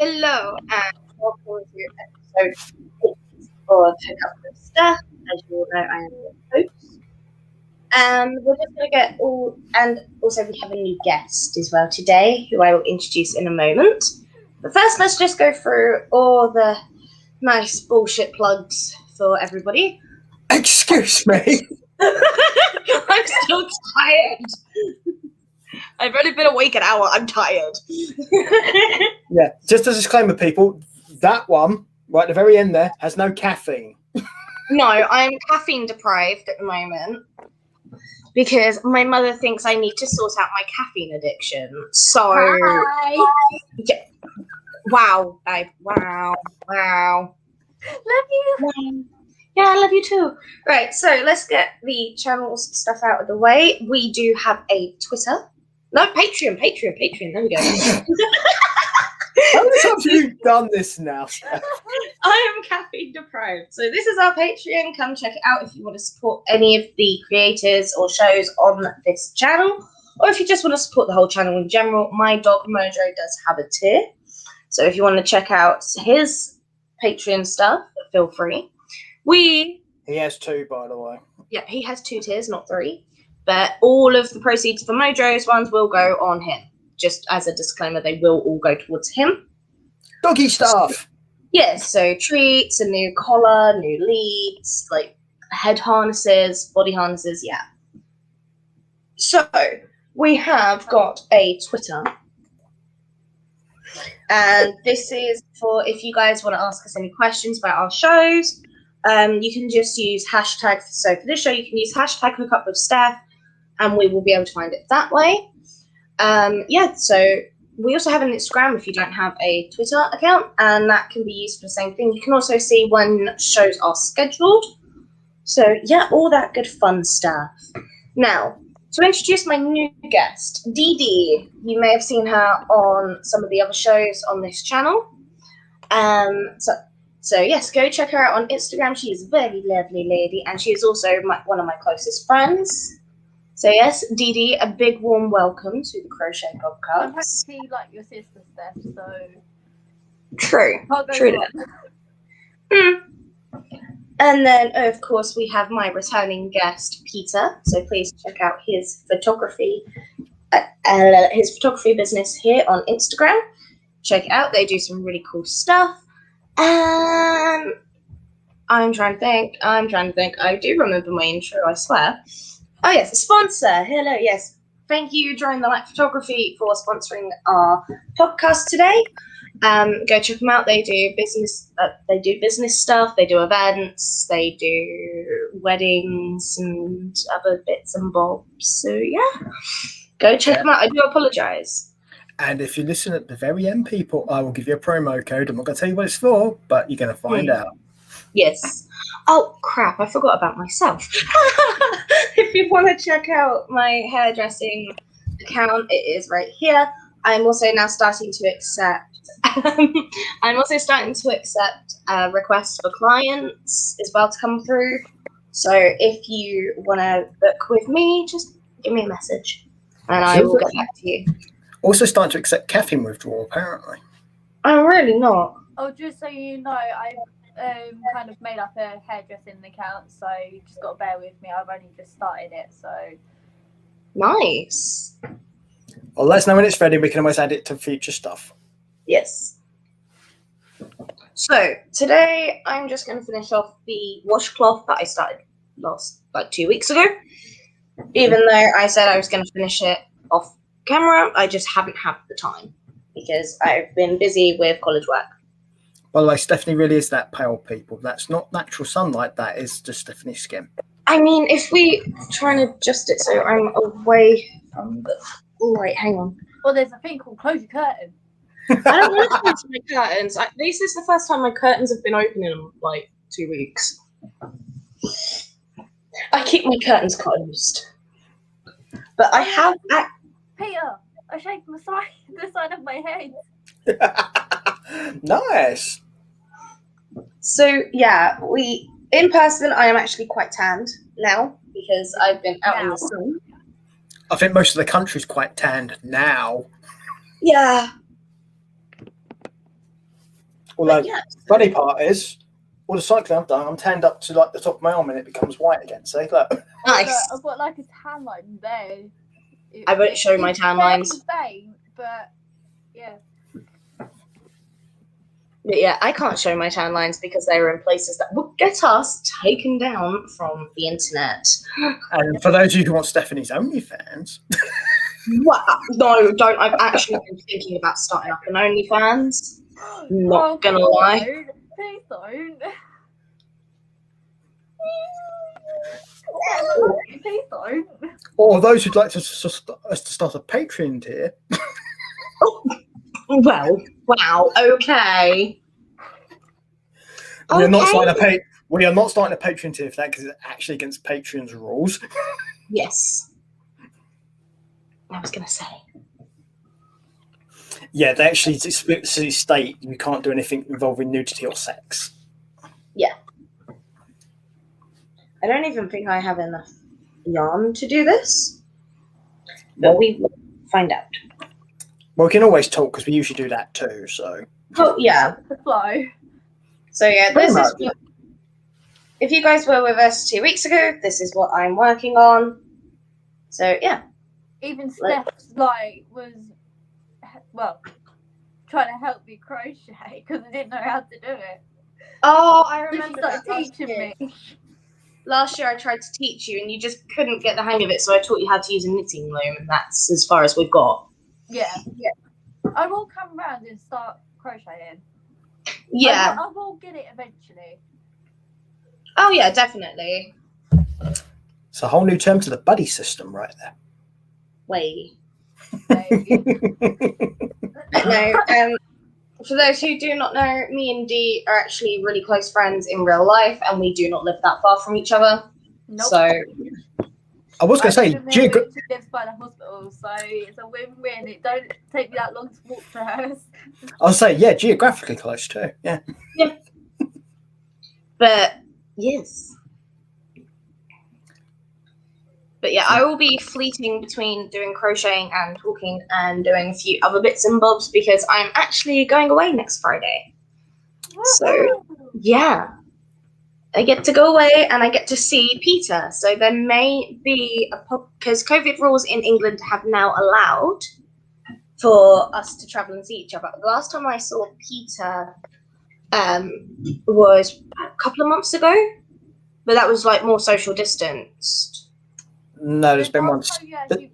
Hello, and welcome to episode 6 for Pick Up with Steph. As you all know, I am your host. We're just going to get all, and also we have a new guest as well today, who I will introduce in a moment. But first, let's just go through all the nice bullshit plugs for everybody. Excuse me. I'm still tired. I've only been awake an hour. I'm tired. Yeah, just as a disclaimer, people, that one right at the very end there has no caffeine. No, I'm caffeine deprived at the moment because my mother thinks I need to sort out my caffeine addiction. So, Hi. Yeah. Wow, babe. Wow. Love you. Yeah, I love you too. Right, so let's get the channels stuff out of the way. We do have a Twitter. No, Patreon. There we go. How many times have you done this now, Steph? I am caffeine deprived. So this is our Patreon. Come check it out if you want to support any of the creators or shows on this channel. Or if you just want to support the whole channel in general. My dog Mojo does have a tier. So if you want to check out his Patreon stuff, feel free. He has 2, by the way. Yeah, he has 2 tiers, not 3. But all of the proceeds for Mojo's ones will go on him. Just as a disclaimer, they will all go towards him. Doggy stuff. Yes, so treats, a new collar, new leads, like head harnesses, body harnesses, yeah. So, we have got a Twitter. And this is for if you guys want to ask us any questions about our shows. You can just use hashtag. So for this show, you can use hashtag #HookUpWithSteph, and we will be able to find it that way. So we also have an Instagram if you don't have a Twitter account, and that can be used for the same thing. You can also see when shows are scheduled. So yeah, all that good fun stuff. Now, to introduce my new guest, Dee Dee. You may have seen her on some of the other shows on this channel. So yes, go check her out on Instagram. She is a very lovely lady, and she is also one of my closest friends. So yes, Dee Dee, a big warm welcome to the Crochet I'm Podcast. actually like your sister, Steph, so True that. And then, of course, we have my returning guest, Peter. So please check out his photography business here on Instagram. Check it out. They do some really cool stuff. And I'm trying to think. I do remember my intro, I swear. Oh, yes, a sponsor. Hello, yes. Thank you, Drawing the Light Photography, for sponsoring our podcast today. Go check them out. They do business. Business stuff. They do events. They do weddings and other bits and bobs. So yeah, go check them out. I do apologize. And if you listen at the very end, people, I will give you a promo code. I'm not going to tell you what it's for, but you're going to find out. Yes. Oh crap! I forgot about myself. If you want to check out my hairdressing account, it is right here. I'm also now starting to accept. Requests for clients as well to come through. So if you want to book with me, just give me a message, and I will get back to you. Also starting to accept caffeine withdrawal, apparently. I'm really not. Oh, just so you know, I've kind of made up a hairdressing account, so you just got to bear with me. I've only just started it, so. Nice. Well, let us know when it's ready. We can always add it to future stuff. Yes. So today I'm just going to finish off the washcloth that I started like 2 weeks ago. Even though I said I was going to finish it off camera, I just haven't had the time because I've been busy with college work. By the way, Stephanie really is that pale, people. That's not natural sunlight. That is just Stephanie's skin. I mean, if we try and adjust it so I'm away from the light, hang on. Well, there's a thing called close your curtain. I don't want to close my curtains. This is the first time my curtains have been open in like 2 weeks. I keep my curtains closed. But I have... Peter, I shaved the side of my head. Nice. So, yeah, in person, I am actually quite tanned now because I've been out in the sun. I think most of the country's quite tanned now. Yeah. Although, the funny part is, all the cycling I've done, I'm tanned up to like the top of my arm and it becomes white again. See, look. Nice. I've got like a tan line there. I won't show my tan lines. Faint, but yeah. But yeah, I can't show my tan lines because they were in places that would get us taken down from the internet. And for those of you who want Stephanie's OnlyFans. What? No, don't. I've actually been thinking about starting up an OnlyFans. Not gonna lie. Please don't. Please don't. Or those who'd like to start a Patreon tier. Well, wow, okay. We are not starting a Patreon tier for that because it's actually against Patreon's rules. Yes. I was going to say. Yeah, they actually explicitly state you can't do anything involving nudity or sex. Yeah. I don't even think I have enough yarn to do this. But we will find out. Well, we can always talk because we usually do that too, so. Oh, yeah. The flow. So, yeah, this is what, if you guys were with us 2 weeks ago, this is what I'm working on. So, yeah. Even Steph, was, trying to help me crochet because I didn't know how to do it. Oh, I So remember she that started teaching me. Last year I tried to teach you and you just couldn't get the hang of it, so I taught you how to use a knitting loom, and that's as far as we've got. Yeah. I will come around and start crocheting. Yeah. I will get it eventually. Oh, yeah, definitely. It's a whole new term to the buddy system right there. Way. No. No, for those who do not know, me and Dee are actually really close friends in real life, and we do not live that far from each other. Nope. So, I was going to say, she lives by the hospital, so it's a win-win. It don't take me that long to walk to hers. I'll say, yeah, geographically close too. Yeah. Yeah. But yes. But yeah, I will be fleeting between doing crocheting and talking and doing a few other bits and bobs because I'm actually going away next Friday. So yeah, I get to go away and I get to see Peter. So there may be because COVID rules in England have now allowed for us to travel and see each other. The last time I saw Peter was a couple of months ago, but that was like more social distanced. No, there's been one. You actually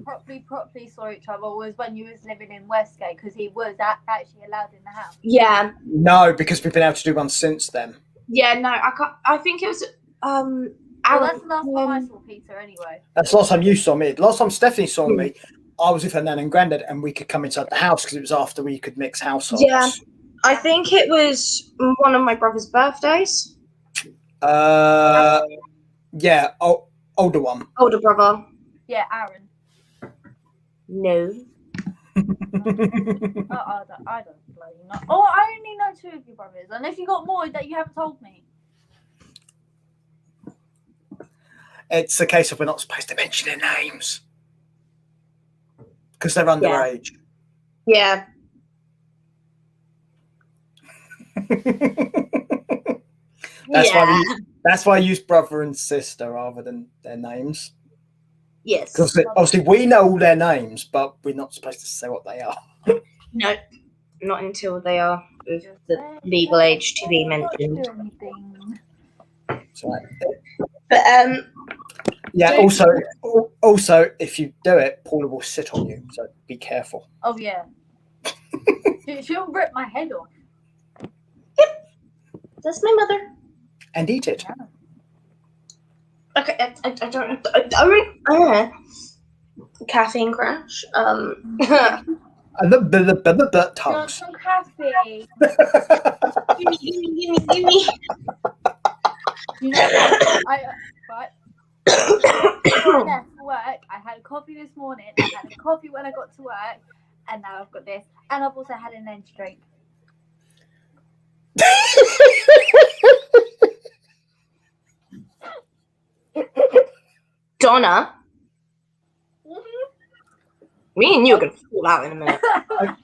properly saw each other was when you was living in Westgate because he was actually allowed in the house. Yeah. No, because we've been able to do one since then. Yeah, no, I can't. I think it was. Well, that's the last time I saw Peter anyway. That's the last time you saw me. The last time Stephanie saw me, I was with her nan and granddad, and we could come inside the house because it was after we could mix households. Yeah, I think it was one of my brother's birthdays. Yeah, older one. Older brother. Yeah, Aaron. No. I don't bloody know. Oh, I only know 2 of your brothers, unless you got more that you haven't told me. It's a case of we're not supposed to mention their names because they're underage. Yeah. That's why I use brother and sister rather than their names. Yes. Because obviously we know all their names, but we're not supposed to say what they are. No, not until they are of the legal age to be mentioned. Right. But Yeah. Also, if you do it, Paula will sit on you, so be careful. Oh yeah. She'll rip my head off. That's my mother. And eat it. Okay, I don't. Caffeine crash. And the tongues. Some coffee. Gimme. You know what? I left work. I had a coffee this morning. I had a coffee when I got to work, and now I've got this. And I've also had an energy drink. Donna. Me and you are gonna fall out in a minute.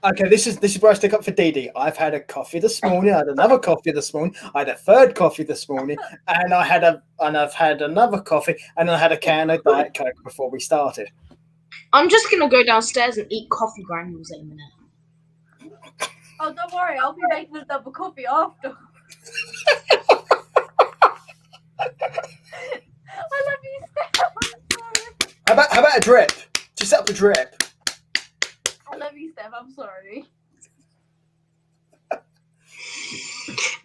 Okay, this is where I stick up for Dee Dee. I've had a coffee this morning. I had another coffee this morning. I had a third coffee this morning, and I've had another coffee, and I had a can of Diet Coke before we started. I'm just gonna go downstairs and eat coffee granules in a minute. Oh, don't worry. I'll be making a double coffee after. I love you, Steph. I'm sorry. How about a drip? Just set up a drip. I love you, Steph. I'm sorry.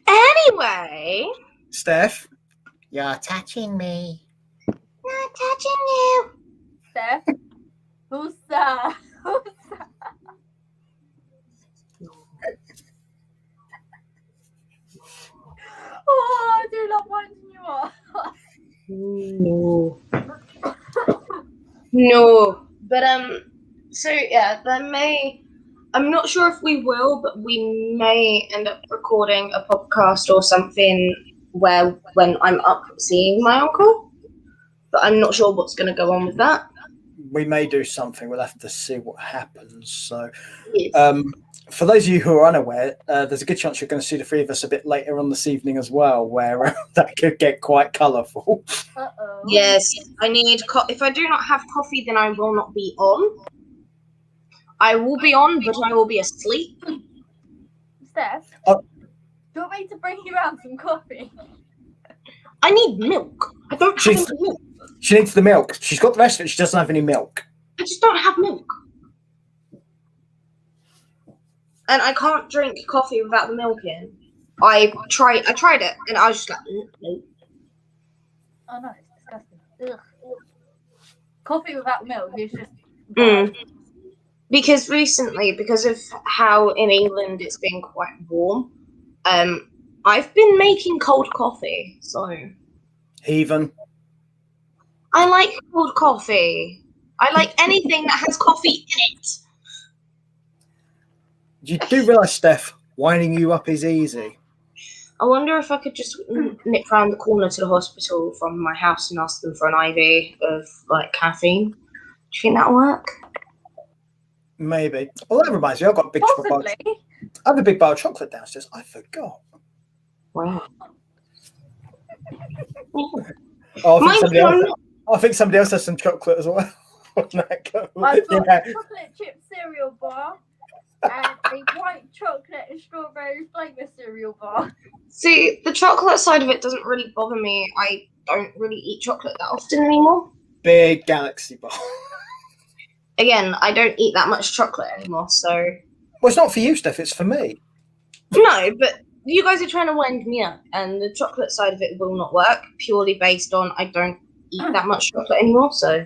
Anyway, Steph, you're touching me. Not touching you. Steph, who's that? Oh, I do love winding you up. No. But so yeah, I'm not sure if we will, but we may end up recording a podcast or something when I'm up seeing my uncle. But I'm not sure what's gonna go on with that. We may do something. We'll have to see what happens. So, Yes. for those of you who are unaware, there's a good chance you're going to see the three of us a bit later on this evening as well, where that could get quite colourful. Uh-oh. Yes, I need. If I do not have coffee, then I will not be on. I will be on, but I will be asleep. Steph, Oh. do you want me to bring you out some coffee? I need milk. I don't have any milk. She needs the milk. She's got the rest of it. She doesn't have any milk. I just don't have milk. And I can't drink coffee without the milk in. I tried it, and I was just like, no. Oh no, it's disgusting. Ugh. Coffee without milk is just. Because recently, because of how in England it's been quite warm, I've been making cold coffee. So Heathen. I like cold coffee. I like anything that has coffee in it. You do realise, Steph, winding you up is easy. I wonder if I could just nip round the corner to the hospital from my house and ask them for an IV of like caffeine. Do you think that'll work? Maybe. Oh, that reminds me, I've got a big chocolate bar. Possibly. I have a big bar of chocolate downstairs. I forgot. Wow. Oh, I think somebody else has some chocolate as well. I've got a chocolate chip cereal bar and a white chocolate and strawberry flavour cereal bar. See, the chocolate side of it doesn't really bother me. I don't really eat chocolate that often anymore. Big galaxy bar. Again, I don't eat that much chocolate anymore, so... Well, it's not for you, Steph. It's for me. No, but you guys are trying to wind me up, and the chocolate side of it will not work, purely based on I don't eat that much chocolate anymore, so...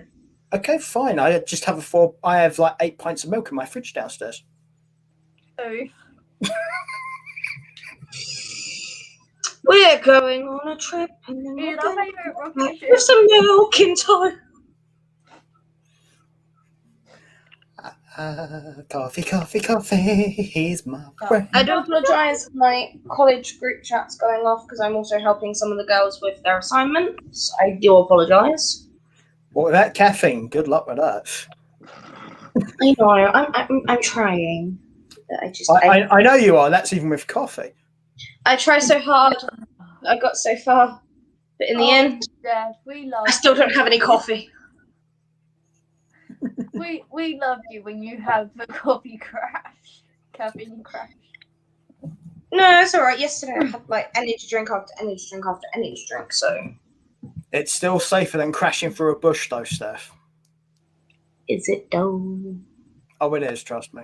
Okay, fine. I just have I have like 8 pints of milk in my fridge downstairs. Oh. We're going on a trip, and then Dude, we'll our favourite rocket ship. have some milk in time. Coffee, he's my friend. I do apologise, my college group chat's going off because I'm also helping some of the girls with their assignments. I do apologise. Well, with that caffeine, good luck with that. I know, I'm trying. I know you are. That's even with coffee. I try so hard. I got so far. But in the end, Steph, we love I still don't have any coffee. We love you when you have the coffee crash. Caffeine crash. No, it's alright. Yesterday I had like energy drink after energy drink after energy drink, so... It's still safer than crashing through a bush, though, Steph. Is it though? Oh, it is. Trust me.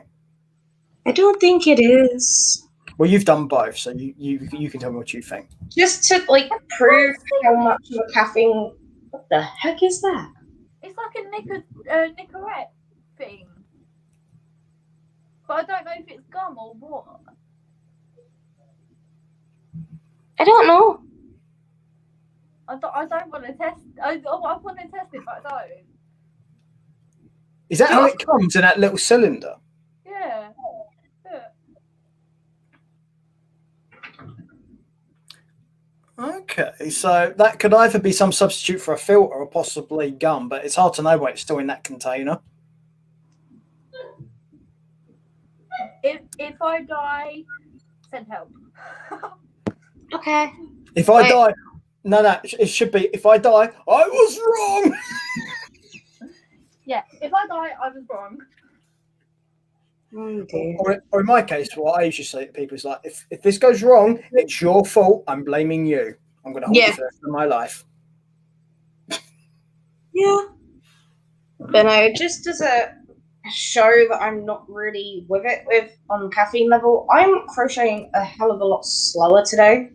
I don't think it is. Well, you've done both, so you can tell me what you think. Just to prove how much of a caffeine. What the heck is that? It's like a Nicorette thing. But I don't know if it's gum or what. I don't know. I don't want to test. I want to test it, but I don't. Is that how it comes in that little cylinder? Yeah. Okay, so that could either be some substitute for a filter or possibly gum, but it's hard to know why it's still in that container. If I die, send help. Okay. If I die, no, it should be. If I die, I was wrong. Yeah, if I die, I was wrong. Oh, dear. Or in my case, what I usually say to people is like, if this goes wrong, it's your fault. I'm blaming you. I'm going to hold you for the rest of my life. Yeah. But no, just as a show that I'm not really with it with on caffeine level, I'm crocheting a hell of a lot slower today.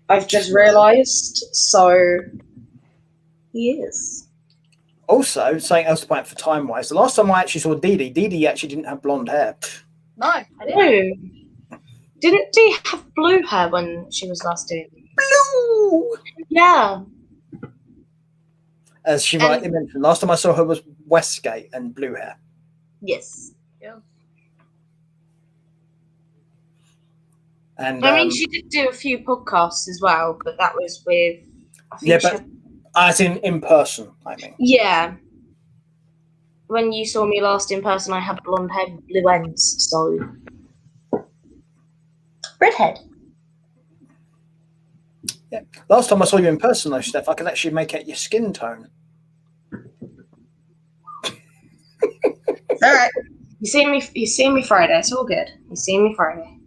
I've just realised. So, yes. Also, something else to point out for time-wise, the last time I actually saw Dee actually didn't have blonde hair. No, I didn't. No. Didn't Dee have blue hair when she was last doing it? Blue! Yeah. As she rightly mentioned, last time I saw her was Westgate and blue hair. Yes. Yeah. And I mean, she did do a few podcasts as well, but that was with... but as in person, I mean. Yeah. When you saw me last in person, I had blonde hair with blue ends, so... Redhead. Yeah. Last time I saw you in person, though, Steph, I could actually make out your skin tone. It's all right. You see me Friday. It's all good. You see me Friday.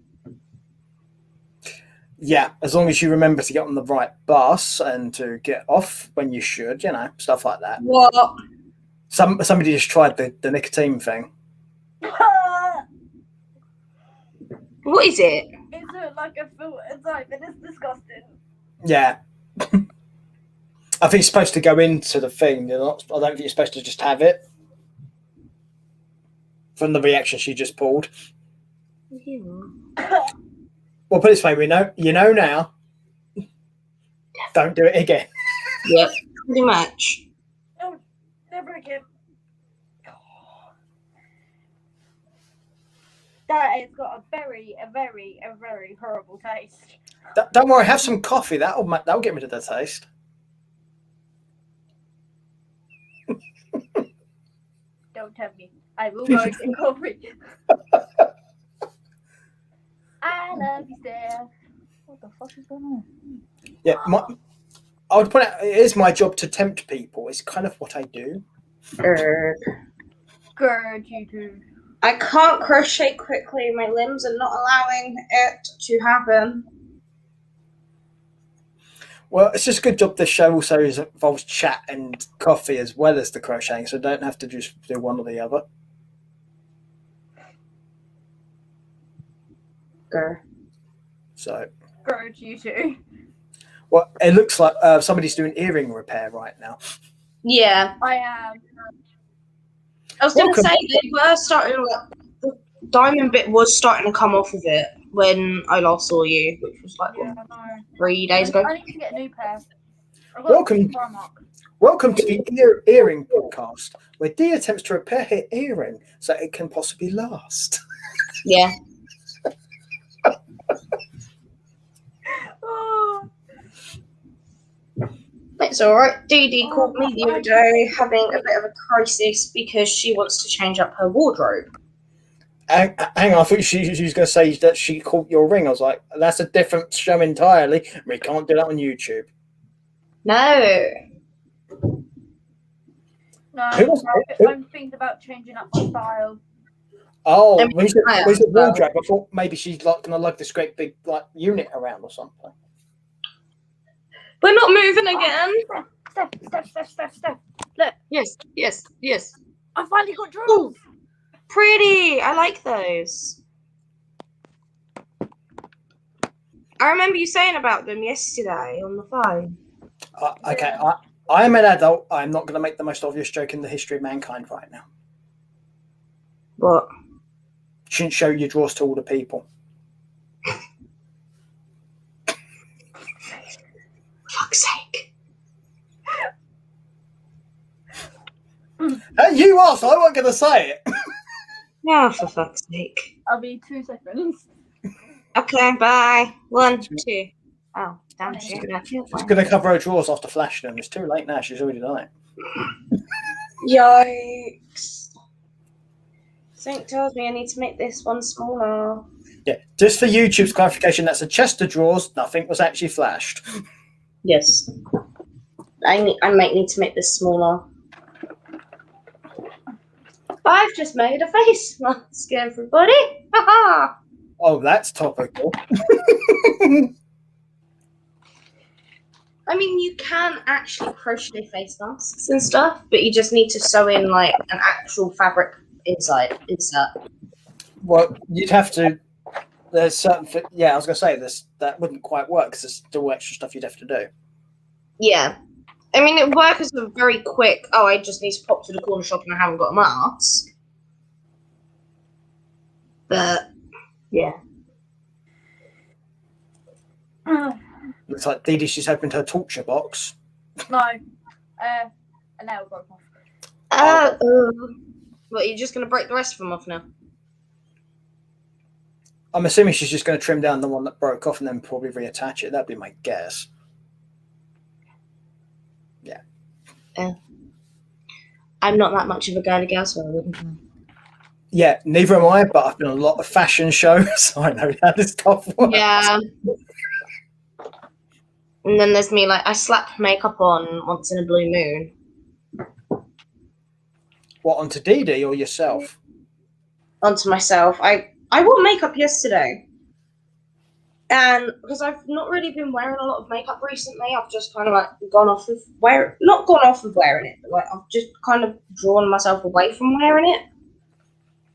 Yeah, as long as you remember to get on the right bus and to get off when you should, stuff like that. What? Somebody just tried the nicotine thing. What is it? It's like a filter type, and it's disgusting. Yeah. I think it's supposed to go into the thing. I don't think you're supposed to just have it. From the reaction she just pulled. Well, put it this way, you know now. Don't do it again. Yep, pretty much. No, never again. That has got a very horrible taste. Don't worry, have some coffee. That'll get rid of the taste. Don't tell me. I will go get coffee. I love you, Steph. What the fuck is going on? Yeah, I would point out it is my job to tempt people. It's kind of what I do. Good, you do. I can't crochet quickly. My limbs are not allowing it to happen. Well, it's just a good job this show also involves chat and coffee as well as the crocheting, so I don't have to just do one or the other. So. Good, you too. Well, it looks like somebody's doing earring repair right now. Yeah. I am. I was going to say, they were starting, the diamond bit was starting to come off of it when I last saw you, which was like 3 days ago. I need to get a new pair. Welcome to the Earring Podcast, where Dee attempts to repair her earring so it can possibly last. Yeah. Oh. It's alright. Dee called me the other day having a bit of a crisis because she wants to change up her wardrobe. Hang on, I thought she was going to say that she caught your ring. I was like, that's a different show entirely. We can't do that on YouTube. No. No, I'm thinking about changing up my style. Oh, when you said wardrobe, I thought maybe she's like going to lug this great big unit around or something. We're not moving again. Steph. Look, Yes. I finally got drawers. Ooh, pretty. I like those. I remember you saying about them yesterday on the phone. Okay, I am an adult. I'm not going to make the most obvious joke in the history of mankind right now. What? Shouldn't show your drawers to all the people. Fuck's sake. Hey, you asked. I wasn't going to say it. Yeah, for fuck's sake. I'll be 2 seconds. Okay, bye. 1, 2. Oh, damn shit. She's going to cover her drawers after flashing them. It's too late now. She's already done it. Yikes. Sync tells me I need to make this one smaller. Yeah, just for YouTube's clarification, that's a chest of drawers. Nothing was actually flashed. Yes. I might need to make this smaller. I've just made a face mask, everybody. Haha. Oh, that's topical. I mean, you can actually crochet face masks and stuff, but you just need to sew in like an actual fabric insert. Well, you'd have to. There's certain. Yeah, I was going to say this. That wouldn't quite work because there's still extra stuff you'd have to do. Yeah. I mean, it works as a very quick, oh, I just need to pop to the corner shop and I haven't got a mask. But, yeah. Looks like Dee Dee's just opened her torture box. No. A nail broke off. What, you're just going to break the rest of them off now? I'm assuming she's just going to trim down the one that broke off and then probably reattach it. That'd be my guess. Yeah. I'm not that much of a girly girl, so I wouldn't know. Yeah, neither am I, but I've been on a lot of fashion shows, so I know how this stuff works. Yeah. And then there's me, like, I slap makeup on once in a blue moon. What, onto Dee Dee or yourself? Onto myself. I wore makeup yesterday. And because I've not really been wearing a lot of makeup recently, I've just kind of like gone off of not gone off of wearing it, but like I've just kind of drawn myself away from wearing it.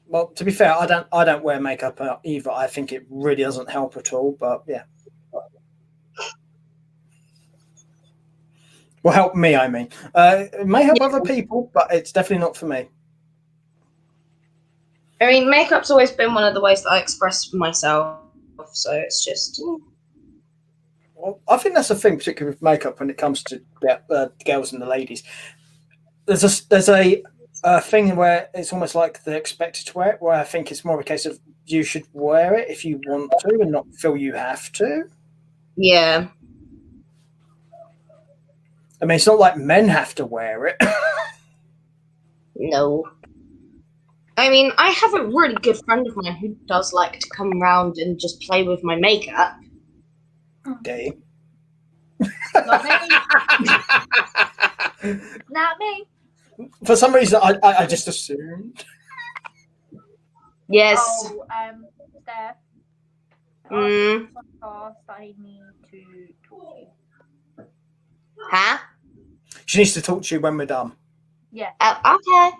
Well, to be fair, I don't wear makeup either. I think it really doesn't help at all, but yeah. Well, help me, I mean. It may help other people, but it's definitely not for me. I mean, makeup's always been one of the ways that I express myself, so it's just... Well, I think that's the thing, particularly with makeup, when it comes to girls and the ladies. There's a thing where it's almost like they're expected to wear it, where I think it's more of a case of you should wear it if you want to and not feel you have to. Yeah. I mean, it's not like men have to wear it. No. I mean, I have a really good friend of mine who does like to come around and just play with my makeup. Dave. Not me. Not me. For some reason, I just assumed. Yes. Oh, Steph. Podcast, I need to talk to you. Huh? She needs to talk to you when we're done. Yeah. Okay.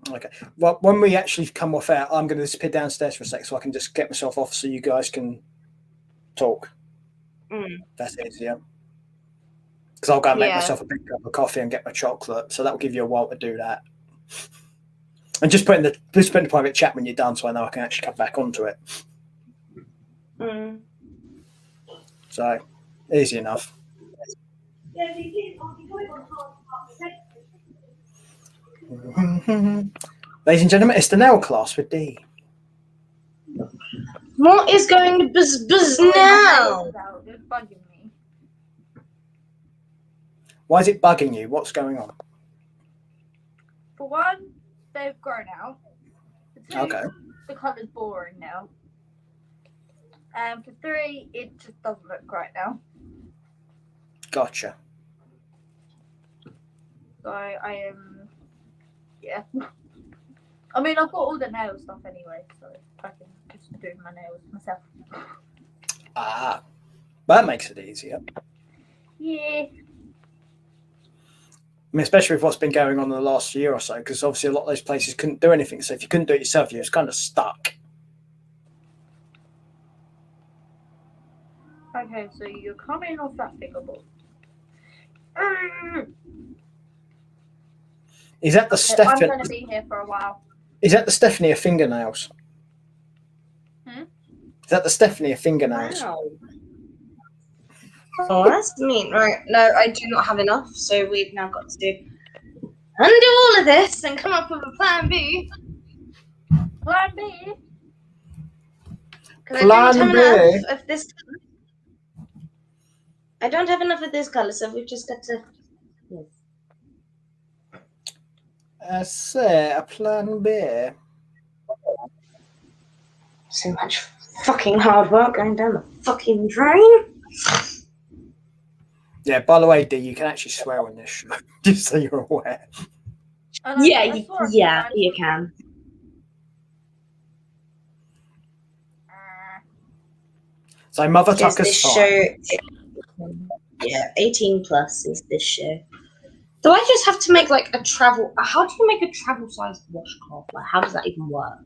Okay. Well, when we actually come off air, I'm going to disappear downstairs for a sec so I can just get myself off so you guys can talk. That's easier. Because I'll go and make myself a big cup of coffee and get my chocolate. So that will give you a while to do that. And just put in the private chat when you're done so I know I can actually come back onto it. So, easy enough. Ladies and gentlemen, it's the nail class with Dee. What is going to buzz now? It's bugging me. Why is it bugging you? What's going on? For one, they've grown out. For two, Okay. the colour's boring now. And for three, it just doesn't look right now. Gotcha. So I am, yeah. I mean, I've got all the nail stuff anyway, so I can just do my nails myself. Ah, that makes it easier. Yeah. I mean, especially with what's been going on in the last year or so, because obviously a lot of those places couldn't do anything. So if you couldn't do it yourself, you was kind of stuck. Okay, so you're coming off that pickleball. Is that the I'm Stephanie? going to be here for a while. Is that the Stephanie of fingernails? Hmm? Is that the Stephanie of fingernails? Wow. Oh, that's mean. Right. No, I do not have enough, so we've now got to undo all of this and come up with a plan B. Plan B? Because I don't Plan have B. enough of this. I don't have enough of this colour, so we've just got to. I say a plan B. So much fucking hard work going down the fucking drain. Yeah, by the way, D, you can actually swear on this show, just so you're aware. Yeah, yeah, you can. So Mother Because Tucker's this fine. show, yeah, 18 plus is this show. Do I just have to make like a travel? How do you make a travel-sized washcloth? Like, how does that even work?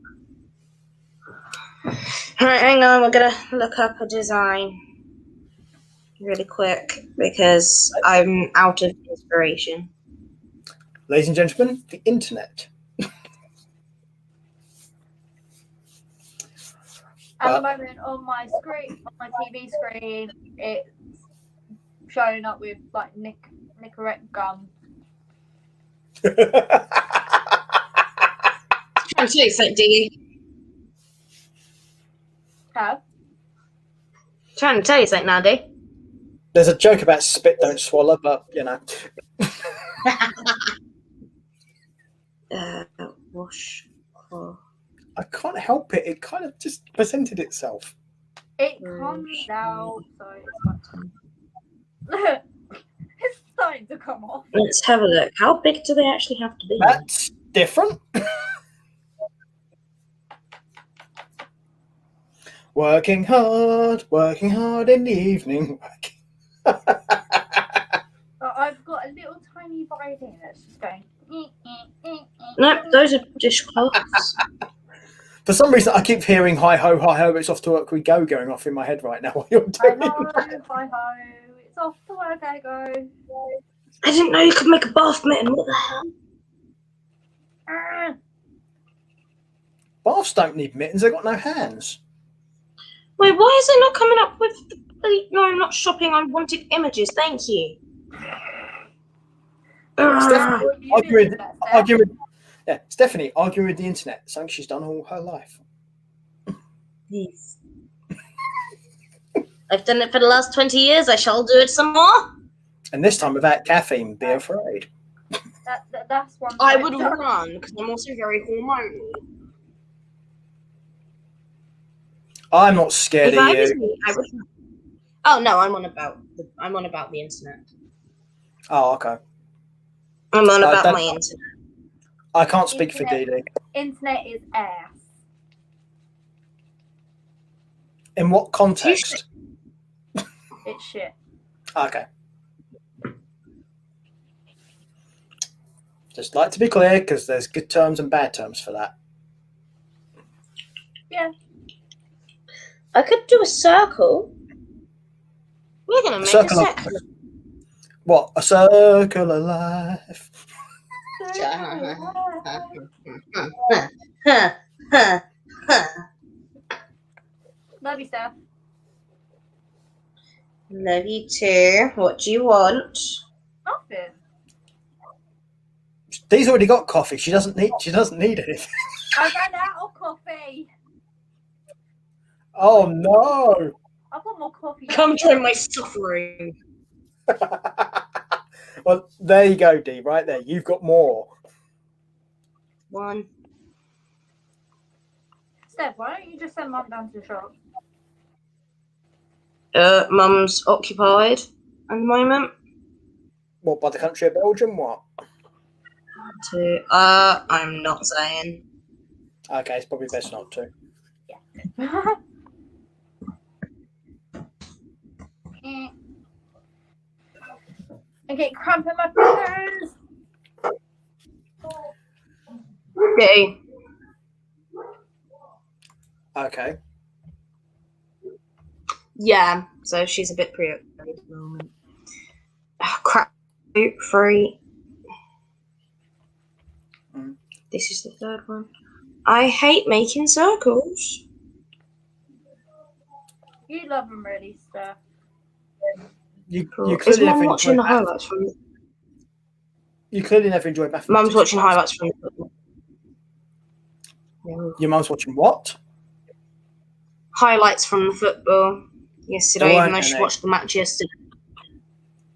All right, hang on. We're gonna look up a design really quick because I'm out of inspiration. Ladies and gentlemen, the internet. At the moment on my screen, on my TV screen, it's showing up with like Nicorette gum. I'm so excited, D. Huh? Trying to tell you something now, D. There's a joke about spit don't swallow, but you know. Washcloth. I can't help it. It kind of just presented itself. It comes out, so it's Look, it's starting to come off. Let's have a look. How big do they actually have to be? That's different. working hard in the evening. I've got a little tiny violin that's just going. Nope, those are dishcloths. For some reason, I keep hearing hi ho, it's off to work we go going off in my head right now while you're doing that. Hi ho, it's off to work I go. I didn't know you could make a bath mitten. What the hell? Baths don't need mittens, they've got no hands. Wait, why is it not coming up with the... No, I'm not shopping. I wanted images. Thank you. Stephanie, arguing with the internet, something she's done all her life. Yes. I've done it for the last 20 years. I shall do it some more. And this time without caffeine, be afraid. That's one. I would run because I'm also very hormonal. I'm not scared If of I you. was me, I would. Oh no, I'm on about the internet. Oh, okay. I'm on about my internet. I can't speak for Dee. Internet is ass. In what context? It's shit. Okay. Just like to be clear, because there's good terms and bad terms for that. Yeah. I could do a circle. We're gonna make a circle. What? A circle of life. Love you, Steph. Love you too. What do you want? Nothing. Dee's already got coffee. She doesn't need anything. I ran out of coffee. Oh no! I've got more coffee. Come join my suffering. Well, there you go, Dee. Right there, you've got more. One. Steph, why don't you just send Mum down to the shop? Mum's occupied at the moment. What, by the country of Belgium? What? I'm not saying. Okay, it's probably best not to. and get cramp in my fingers. Okay. Okay. Yeah, so she's a bit preoccupied at the moment. Oh, crap. 3. This is the third one. I hate making circles. You love them really, Steph. You Is clearly Mum never watching the enjoyed math. highlights from? You clearly never enjoyed mathematics. Mum's watching highlights from. Your mum's watching what? Highlights from the football yesterday, There even weren't though she any. watched the match yesterday.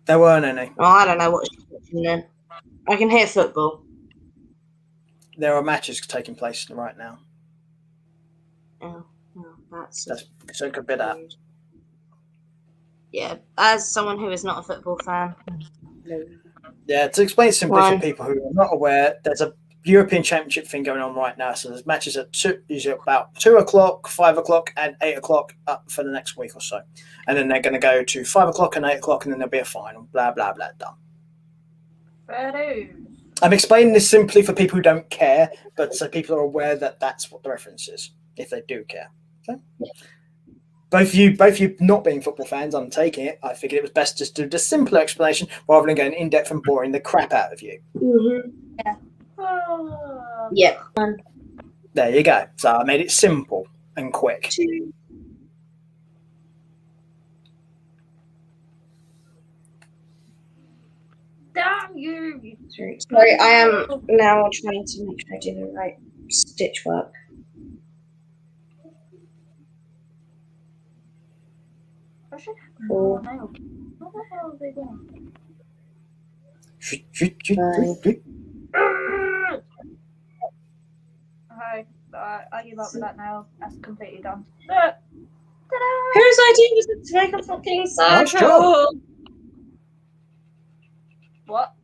There weren't any. Oh, I don't know what she's watching then. I can hear football. There are matches taking place right now. Oh, that's So it could be that. Yeah, as someone who is not a football fan. Yeah, to explain simply One. for people who are not aware, there's a European Championship thing going on right now. So there's matches at usually about 2 o'clock, 5 o'clock, and 8 o'clock up for the next week or so. And then they're going to go to 5 o'clock and 8 o'clock, and then there'll be a final. Blah, blah, blah, done. Fair. I'm explaining this simply for people who don't care, but so people are aware that that's what the reference is, if they do care. Okay? Both you not being football fans, I'm taking it. I figured it was best just to do the simpler explanation rather than going in depth and boring the crap out of you. Mm-hmm. Yeah. Oh. Yeah. There you go. So I made it simple and quick. 2. Damn you! 3. Sorry, I am now trying to make sure I do the right stitch work. I should have 4. What the hell are they doing? Okay, I give up with that now. That's completely done. Ta-da! Whose idea was it to make a fucking Nice circle? job. What?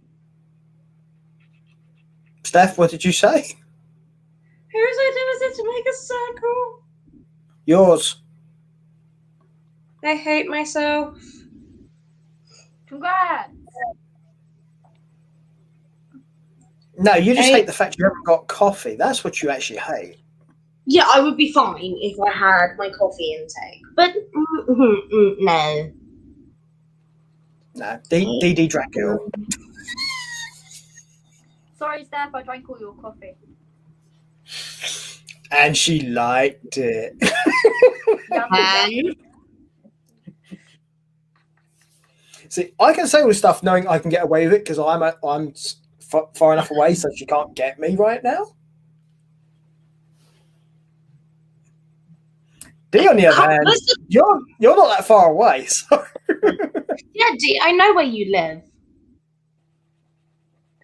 Steph, what did you say? Whose idea was it to make a circle? Yours. I hate myself. Congrats! No, you just Hey. hate the fact you haven't got coffee. That's what you actually hate. Yeah, I would be fine if I had my coffee intake, but no. No, DD drank it all. Sorry, Steph, I drank all your coffee. And she liked it. Yum. See, I can say all this stuff knowing I can get away with it because I'm far enough away so she can't get me right now. D, on the other hand, you're not that far away. So. Yeah, D, I know where you live.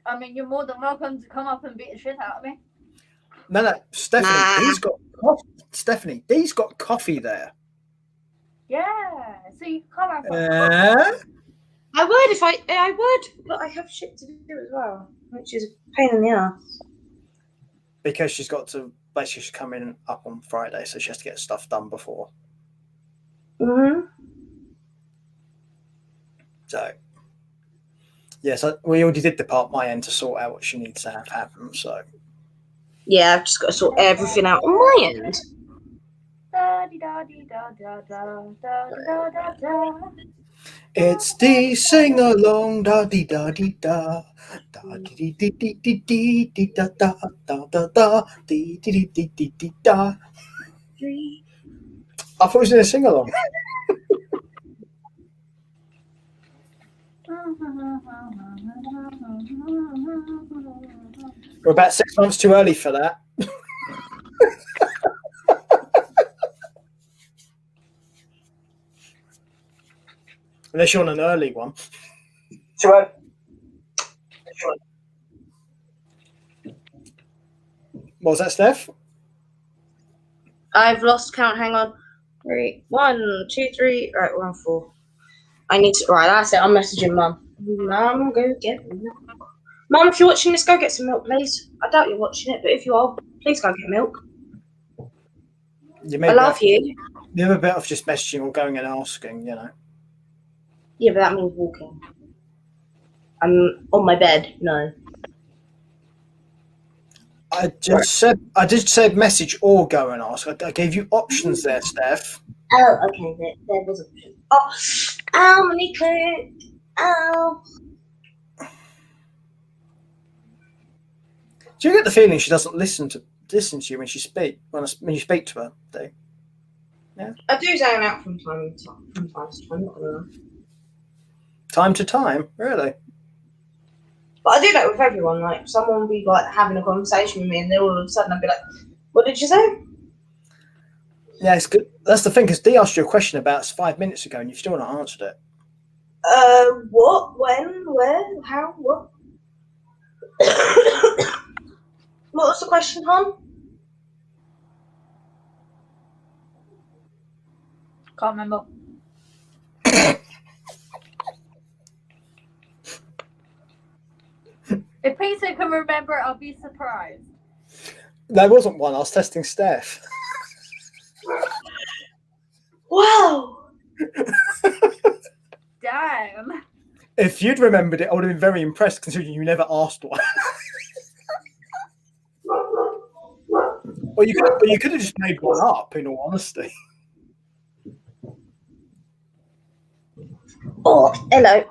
I mean, you're more than welcome to come up and beat the shit out of me. No, Stephanie, Nah. D's got coffee. Stephanie, D's got coffee there. Yeah, so you can come up. I would if I would, but I have shit to do as well, which is a pain in the ass. Because she's got to basically she's coming up on Friday, so she has to get stuff done before. Mm-hmm. So, yes, we already did the part my end to sort out what she needs to have happen. So, Yeah, I've just got to sort everything out on my end. it's the sing along da dee da dee da da dee dee dee dee dee dee da da da da da dee dee dee dee dee da. I thought it was in a sing along. We're about 6 months too early for that. Unless you're on an early one. Too early. What was that, Steph? I've lost count. Hang on. 3, 1, 2, 3. Right, we're on 4. I need to. Right, that's it. I'm messaging Mum. Mum, go get milk. Mum, if you're watching this, go get some milk, please. I doubt you're watching it, but if you are, please go get milk. I love you. You're a bit of just messaging or going and asking, you know. Yeah, but that means walking. I'm on my bed. No. I did say message or go and ask. I gave you options there, Steph. Oh, okay. There was a. Oh, ow, my click. Ow. Do you get the feeling she doesn't listen to you when you speak to her? Do you? I do zone out from time to time. Not gonna lie. Time to time, really. But I do that with everyone. Like someone will be like having a conversation with me, and then all of a sudden I'll be like, "What did you say?" Yeah, it's good. That's the thing, because Dee asked you a question about 5 minutes ago, and you've still not answered it. What? When? Where? How? What? What was the question, hon? Can't remember. If Peter can remember it, I'll be surprised. There wasn't one. I was testing Steph. Wow. Damn. If you'd remembered it, I would have been very impressed, considering you never asked one. Or you could have just made one up, in all honesty. Oh, hello.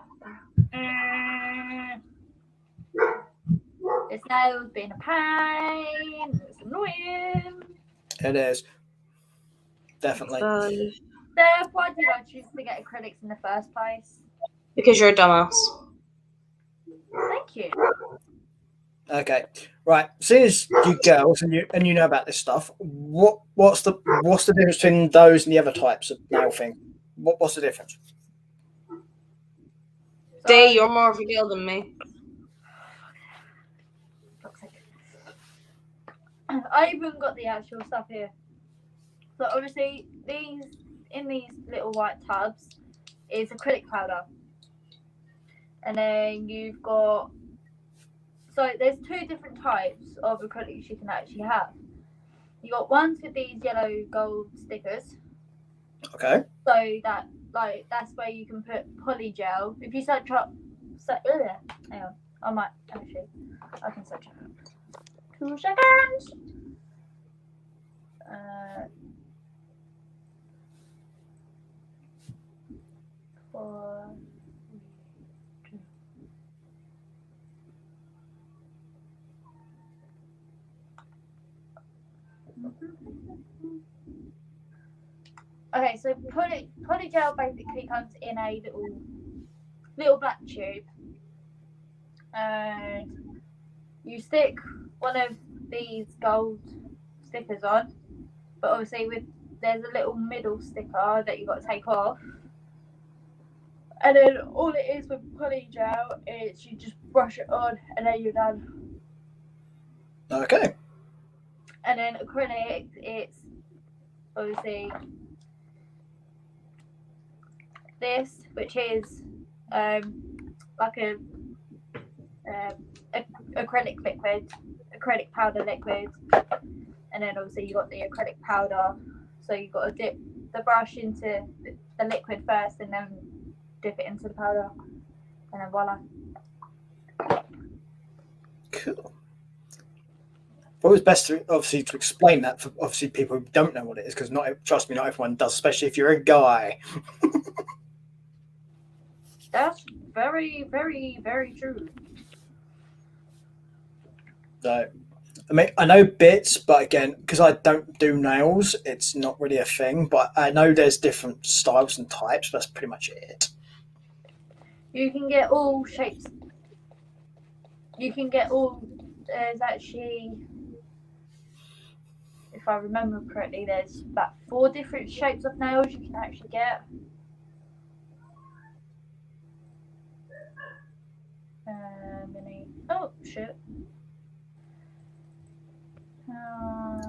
This nail's been a pain. It's annoying. It is. Definitely. Steph, why did I choose to get acrylics in the first place? Because you're a dumbass. Thank you. Okay, right. Seeing as you girls and you know about this stuff, what's the difference between those and the other types of nail thing? What's the difference? Dee, you're more of a girl than me. I even got the actual stuff here. So obviously these little white tubs is acrylic powder. And then you've got, so there's two different types of acrylics you can actually have. You got ones with these yellow gold stickers. Okay. So that's where you can put polygel. If you search up, hang on, I can search it. 2 seconds. Four, three, two. Okay, so polygel basically comes in a little black tube, and you stick one of these gold stickers on, but obviously there's a little middle sticker that you've got to take off, and then all it is with polygel is you just brush it on and then you're done. Okay. And then acrylic, it's obviously this, which is like a acrylic liquid, acrylic powder liquid, and then obviously you got the acrylic powder, so you've got to dip the brush into the liquid first and then dip it into the powder, and then voila. Cool. Well, it's best to explain that for obviously people who don't know what it is, because trust me, not everyone does, especially if you're a guy. That's very, very, very true. So, I mean, I know bits, but again, because I don't do nails, it's not really a thing. But I know there's different styles and types. That's pretty much it. You can get all shapes. There's actually, if I remember correctly, there's about 4 different shapes of nails you can actually get. Oh shit.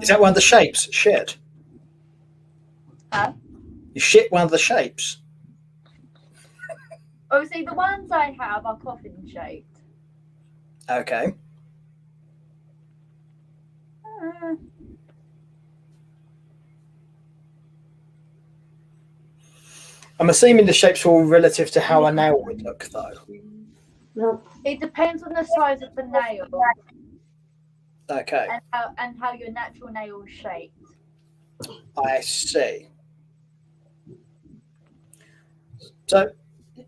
Is that one of the shapes? Shit. Huh? You shit one of the shapes. Obviously, the ones I have are coffin shaped. Okay. I'm assuming the shapes are all relative to how a nail would look, though. No. It depends on the size of the nail Okay, and how your natural nail is shaped. I see. So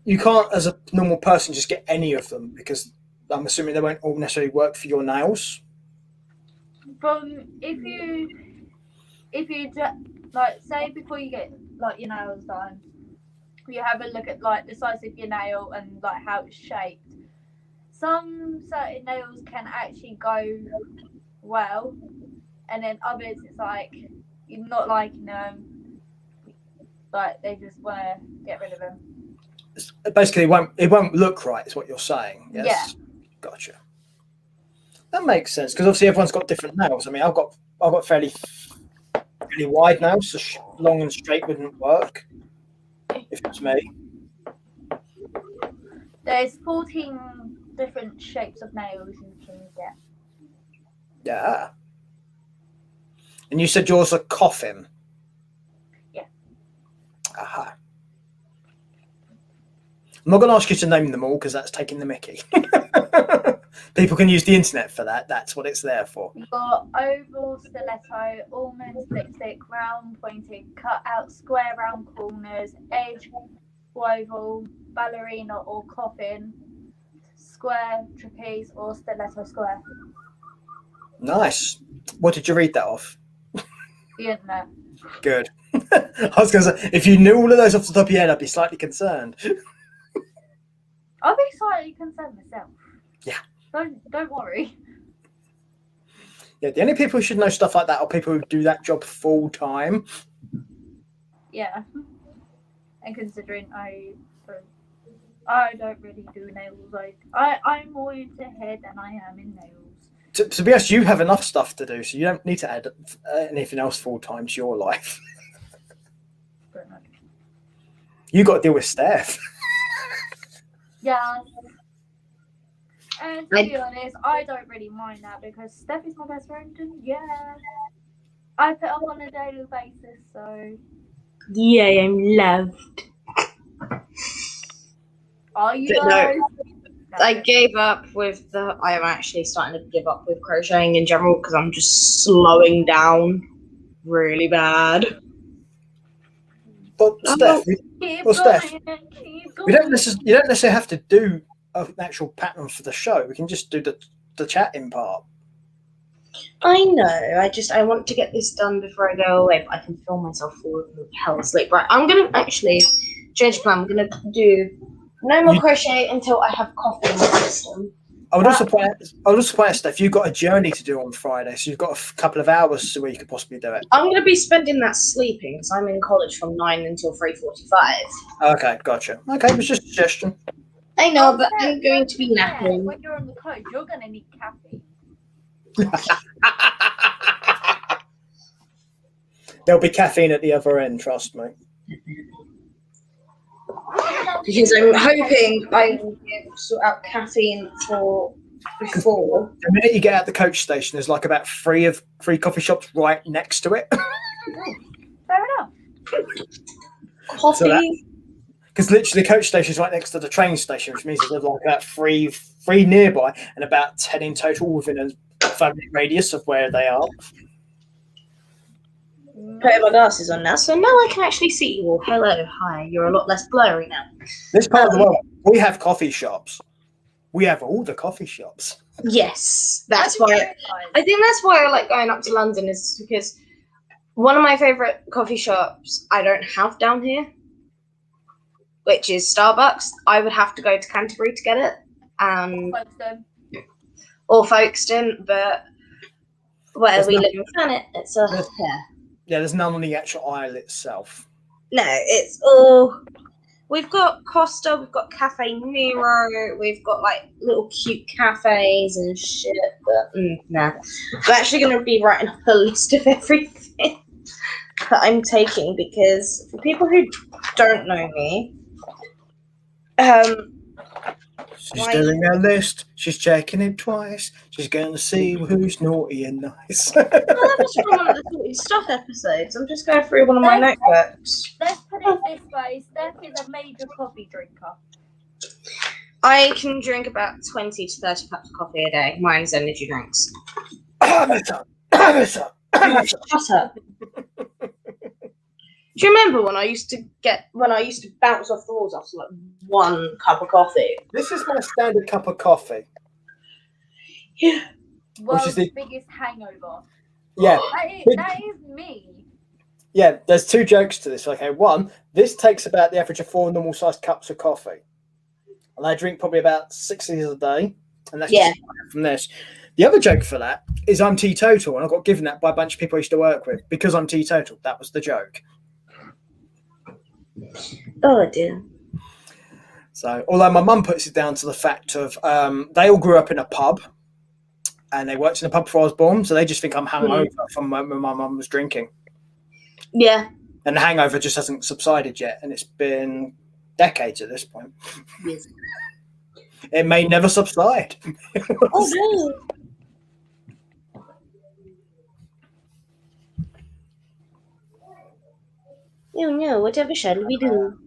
you can't, as a normal person, just get any of them because I'm assuming they won't all necessarily work for your nails. From if you like say before you get like your nails done, you have a look at like the size of your nail and like how it's shaped. Some certain nails can actually go well, and then others it's like you're not liking them. Like they just want to get rid of them. Basically, it won't look right. Is what you're saying? Yes. Yeah. Gotcha. That makes sense because obviously everyone's got different nails. I mean, I've got fairly wide nails, so long and straight wouldn't work if it was me. There's 14 different shapes of nails you can get. Yeah. And you said yours are coffin. Yeah. Aha. I'm not going to ask you to name them all because that's taking the mickey. People can use the internet for that. That's what it's there for. You've got oval, stiletto, almond, lipstick, round, pointed, cut out, square, round corners, edge, oval, ballerina or coffin, square, trapeze, or stiletto square. Nice. What did you read that off? The internet. Good. I was going to say, if you knew all of those off the top of your head, I'd be slightly concerned. I'll be slightly concerned myself. Yeah. Don't worry. Yeah, the only people who should know stuff like that are people who do that job full time. Yeah. And considering I don't really do nails. Like I'm more into hair than I am in nails. To be honest, you have enough stuff to do, so you don't need to add anything else full time to your life. You got to deal with Steph. Yeah. And to be honest, I don't really mind that because Steph is my best friend, and yeah, I put up on a daily basis, so. Yeah, I'm loved. Are you But guys? no, I gave up with I am actually starting to give up with crocheting in general because I'm just slowing down really bad. But Steph, Keep you going. don't necessarily have to do an actual pattern for the show. We can just do the chatting part. I know. I want to get this done before I go away, but I can feel myself falling with hell asleep. Right, I'm gonna actually change plan. I'm gonna do no more crochet until I have coffee in my system. I would also point out, Steph, you've got a journey to do on Friday, so you've got a couple of hours where you could possibly do it. I'm going to be spending that sleeping because I'm in college from 9 until 3:45. Okay, gotcha. Okay, it was just a suggestion. I know, but I'm going to be napping. When you're on the coach, you're going to need caffeine. There'll be caffeine at the other end, trust me. Because I'm hoping I will be able to sort out caffeine for before. The minute you get out the coach station, there's like about three coffee shops right next to it. Fair enough. Coffee? Because literally the coach station is right next to the train station, which means there's like about three nearby and about 10 in total within a 5-minute radius of where they are. Putting my glasses on now, so now I can actually see you all. Hello, hi. You're a lot less blurry now. This part of the world, we have coffee shops. We have all the coffee shops. Yes, that's why. I think that's why I like going up to London is because one of my favourite coffee shops I don't have down here, which is Starbucks. I would have to go to Canterbury to get it, or Folkestone, but where we live in Planet, it's a Yeah, there's none on the actual aisle itself. No, it's all. We've got Costa, we've got Cafe Nero, we've got like little cute cafes and shit, but nah. I'm actually going to be writing up a list of everything that I'm taking because for people who don't know me, she's doing a list. She's checking it twice. She's going to see who's naughty and nice. Well, that was from one of the Naughty Stuff episodes. I'm just going through one of my notebooks. Let's put it this way: Steph is a major coffee drinker. I can drink about 20 to 30 cups of coffee a day. Mine's energy drinks. Amateur. Shut up. Do you remember when I used to bounce off the walls after like 1 cup of coffee? This is my standard cup of coffee. Yeah. World's biggest hangover. Yeah. That is me. Yeah, there's 2 jokes to this. Okay, one, this takes about the average of 4 normal-sized cups of coffee. And I drink probably about 6 of these a day. And that's just from this. The other joke for that is I'm teetotal, and I got given that by a bunch of people I used to work with because I'm teetotal. That was the joke. Oh dear. So, although my mum puts it down to the fact of they all grew up in a pub, and they worked in a pub before I was born, so they just think I'm hungover from when my mum was drinking. Yeah. And the hangover just hasn't subsided yet, and it's been decades at this point. Yes. It may never subside. Oh no. Oh no, whatever shall we do?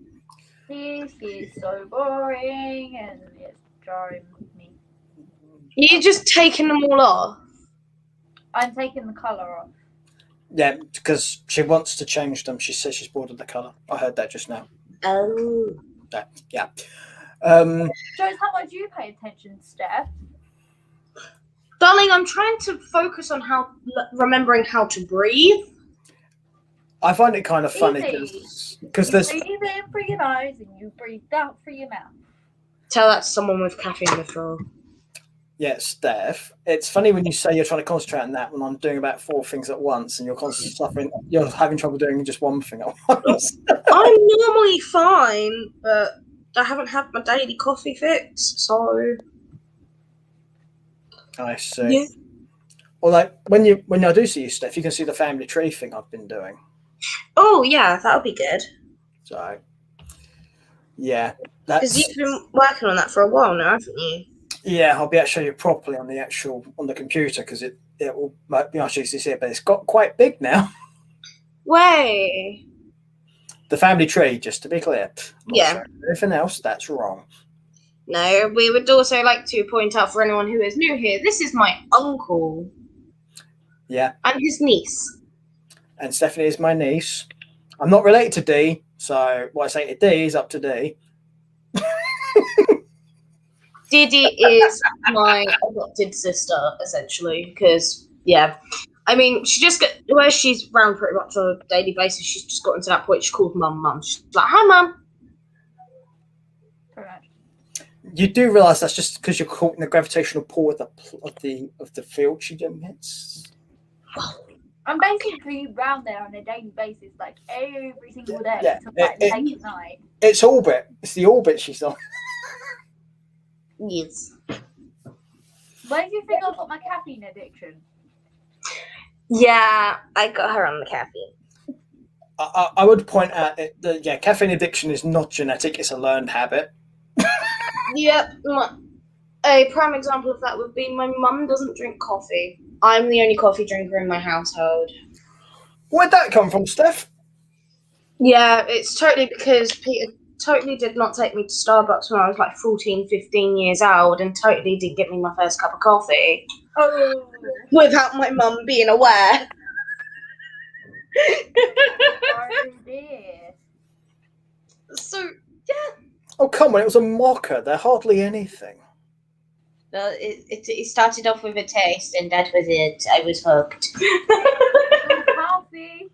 This is so boring and it's driving me. You just taking them all off? I'm taking the colour off. Yeah, because she wants to change them. She says she's bored of the colour. I heard that just now. Oh. Yeah. Shows how much you pay attention, Steph. Darling, I'm trying to focus on remembering how to breathe. I find it kind of funny because there's. You breathe in through your nose and you breathe out through your mouth. Tell that to someone with caffeine withdrawal. Yeah, Steph. It's funny when you say you're trying to concentrate on that when I'm doing about 4 things at once, and you're having trouble doing just one thing at once. I'm normally fine, but I haven't had my daily coffee fix, so. I see. Yeah. Well, like when I do see you, Steph, you can see the family tree thing I've been doing. Oh yeah, that'll be good. So, yeah, because you've been working on that for a while now, haven't you? Yeah, I'll be able to show you properly on the computer because it will be much easier to see it, but it's got quite big now. Way. The family tree, just to be clear. Yeah. Anything else, that's wrong. No, we would also like to point out for anyone who is new here, this is my uncle. Yeah. And his niece. And Stephanie is my niece. I'm not related to D, so what I say to D is up to D. Didi is my adopted sister, essentially, because, yeah. I mean, she's around pretty much on a daily basis. She's just gotten to that point. She called Mum. She's like, "Hi, Mum." Correct. You do realise that's just because you're caught in the gravitational pull of the field she emits. I'm basically round there on a daily basis, like every single day. Yeah, late at night. It's orbit. It's the orbit she's on. Yes. Where do you think I got my caffeine addiction? Yeah, I got her on the caffeine. I would point out that caffeine addiction is not genetic; it's a learned habit. Yep. A prime example of that would be my mum doesn't drink coffee. I'm the only coffee drinker in my household. Where'd that come from, Steph? Yeah, it's totally because Peter totally did not take me to Starbucks when I was like 14, 15 years old and totally didn't get me my first cup of coffee. Oh. Without my mum being aware. Oh dear. So, yeah. Oh, come on, it was a mocker. They're hardly anything. Well, it started off with a taste, and that was it. I was hooked. Coffee.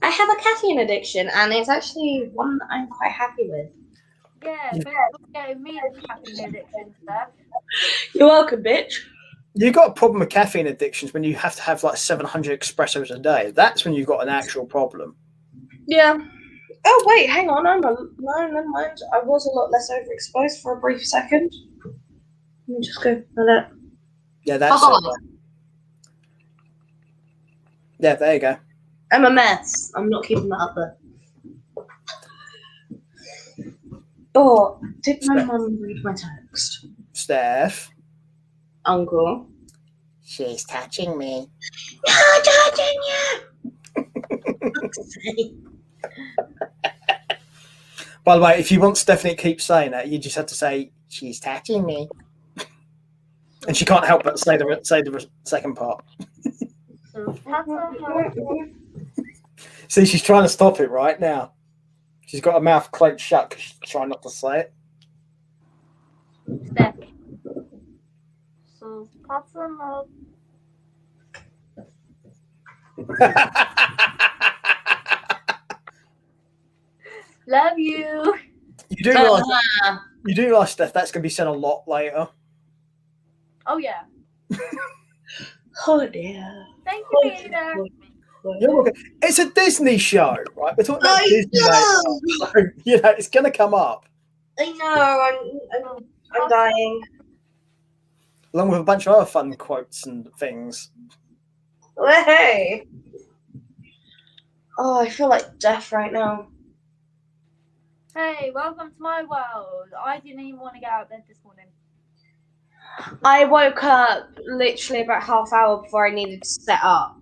I have a caffeine addiction, and it's actually one that I'm quite happy with. Yeah, getting me a caffeine addiction, Steph. You're welcome, bitch. You got a problem with caffeine addictions when you have to have like 700 espressos a day. That's when you've got an actual problem. Yeah. Oh wait, hang on. No, never mind. I was a lot less overexposed for a brief second. Let me just go for that. Yeah, that's it. Yeah, there you go. I'm a mess. I'm not keeping that up there. Oh, did my mum read my text? Steph. Uncle. She's touching me. Not touching you! By the way, if you want Stephanie to keep saying that, you just have to say, she's touching me. And she can't help but say the second part. See, she's trying to stop it right now. She's got her mouth clenched shut because she's trying not to say it. Steph. So, pattern up. Love you. You do realise, Steph, that's going to be said a lot later. Oh, yeah. Oh dear. Thank you, Peter. You're welcome. It's a Disney show, right? We're talking about I Disney know. later. So, it's going to come up. I know. I'm dying. Along with a bunch of other fun quotes and things. Hey. Oh, I feel like death right now. Hey, welcome to my world. I didn't even want to get out of bed this morning. I woke up literally about half hour before I needed to set up.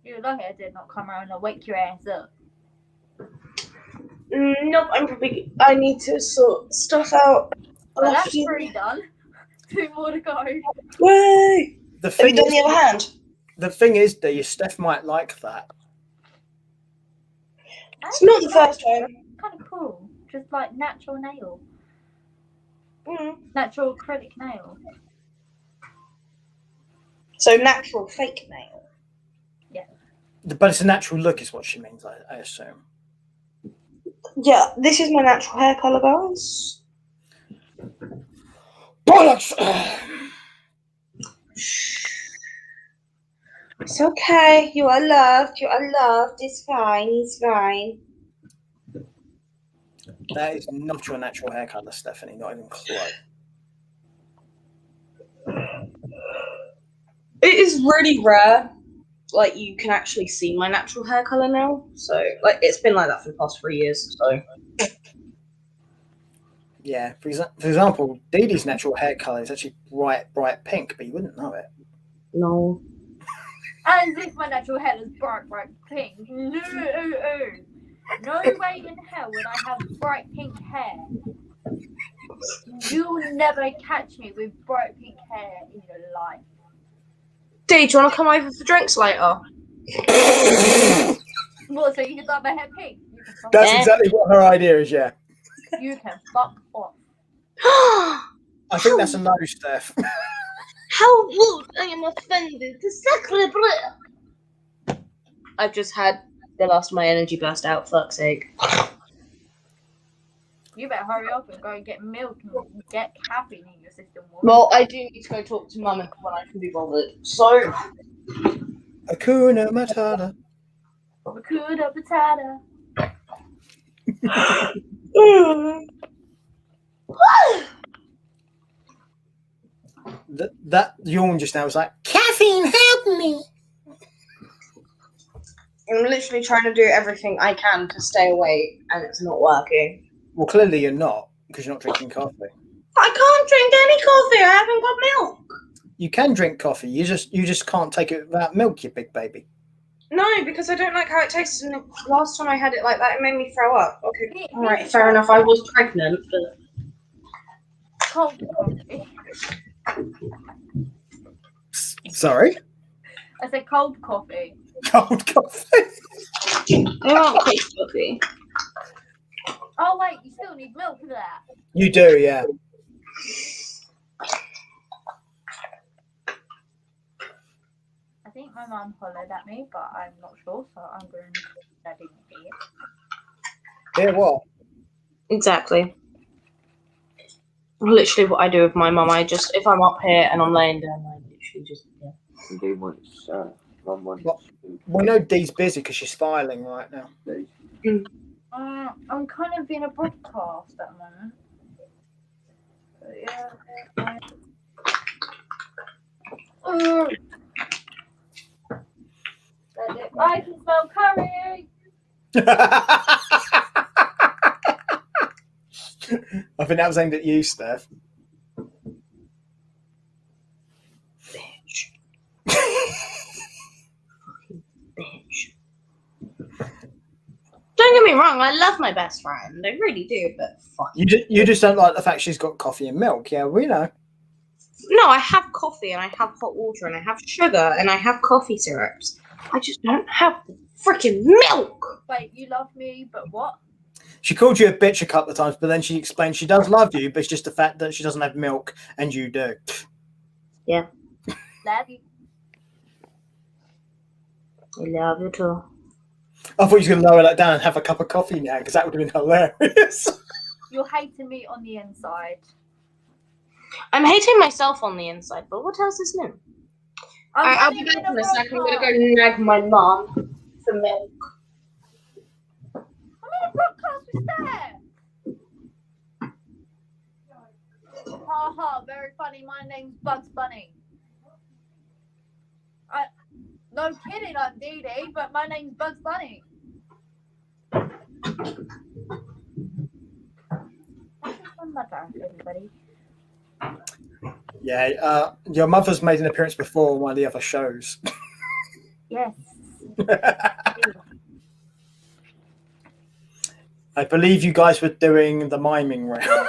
You're lucky I did not come around and wake your ass up. Nope, I need to sort stuff out. Well, that's 3 done. 2 more to go. Way. The Have you thing done is, the other hand? the thing is, Dee, Steph might like that. It's not the first time. Kind of cool. Just like natural nail. Mm. Natural acrylic nail. So natural fake nail. Yeah. But it's a natural look, is what she means, I assume. Yeah, this is my natural hair colour, guys. Bollocks! It's okay. You are loved. You are loved. It's fine. It's fine. That is not your natural hair colour, Stephanie. Not even close. It is really rare. Like, you can actually see my natural hair colour now. So, like, it's been like that for the past 3 years. So. Yeah, for example, Dee Dee's natural hair colour is actually bright pink, but you wouldn't know it. No. As if my natural hair is bright pink. No. No way in hell would I have bright pink hair. You'll never catch me with bright pink hair in your life. Dee, do you want to come over for drinks later? What, so you can dye my hair pink? That's exactly what her idea is, yeah. You can fuck off. I think that's a no, Steph. How rude! I am offended. I've just had the last of my energy burst out, fuck's sake. You better hurry up and go and get milk and get caffeine in your system. Well, I do need to go talk to Mum when I can be bothered. So. Hakuna Matata. Hakuna Matata. That yawn just now was like, caffeine, help me. I'm literally trying to do everything I can to stay awake, and it's not working. Well, clearly you're not, because you're not drinking coffee. I can't drink any coffee. I haven't got milk. You can drink coffee. You just can't take it without milk, you big baby. No, because I don't like how it tastes. And last time I had it like that, it made me throw up. Okay, all right, fair enough. I was pregnant, but Cold coffee. Sorry? I said cold coffee. Cold coffee? I want cold coffee. Oh wait, you still need milk for that. You do, yeah. I think my mum hollered at me, but I'm not sure, so I'm going to I didn't hear it. Hear what? Exactly. Literally what I do with my mum. If I'm up here and I'm laying down, I literally just, yeah. Dee wants, Mum wants. We know Dee's busy because she's filing right now. I'm kind of in a podcast at the moment. But yeah. I can smell curry. I think that was aimed at you, Steph. Bitch. Fucking bitch. Don't get me wrong, I love my best friend. I really do, but fuck. You just don't like the fact she's got coffee and milk. Yeah, we know. No, I have coffee and I have hot water and I have sugar and I have coffee syrups. I just don't have the freaking milk. Wait, you love me, but what? She called you a bitch a couple of times, but then she explained she does love you, but it's just the fact that she doesn't have milk and you do. Yeah. Love you. I love you too. I thought you were going to lower that down and have a cup of coffee now, because that would have been hilarious. You're hating me on the inside. I'm hating myself on the inside, but what else is new? I'll be back in a second. I'm going to go nag my mom for milk. I'm in a broadcast with Steph. Ha ha, very funny. My name's Bugs Bunny. No kidding, I'm Dee Dee, but my name's Bugs Bunny. Everybody. Yeah, your mother's made an appearance before on one of the other shows. Yes. I believe you guys were doing the miming round.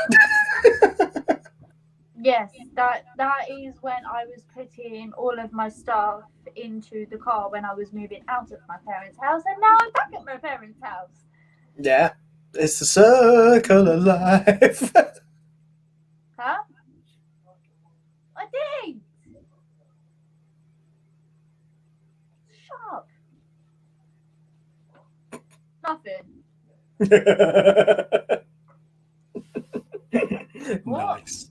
Yes, that is when I was putting all of my stuff into the car when I was moving out of my parents' house, and now I'm back at my parents' house. Yeah, it's the circle of life. Huh? I did. Shut up. Nothing. Nice.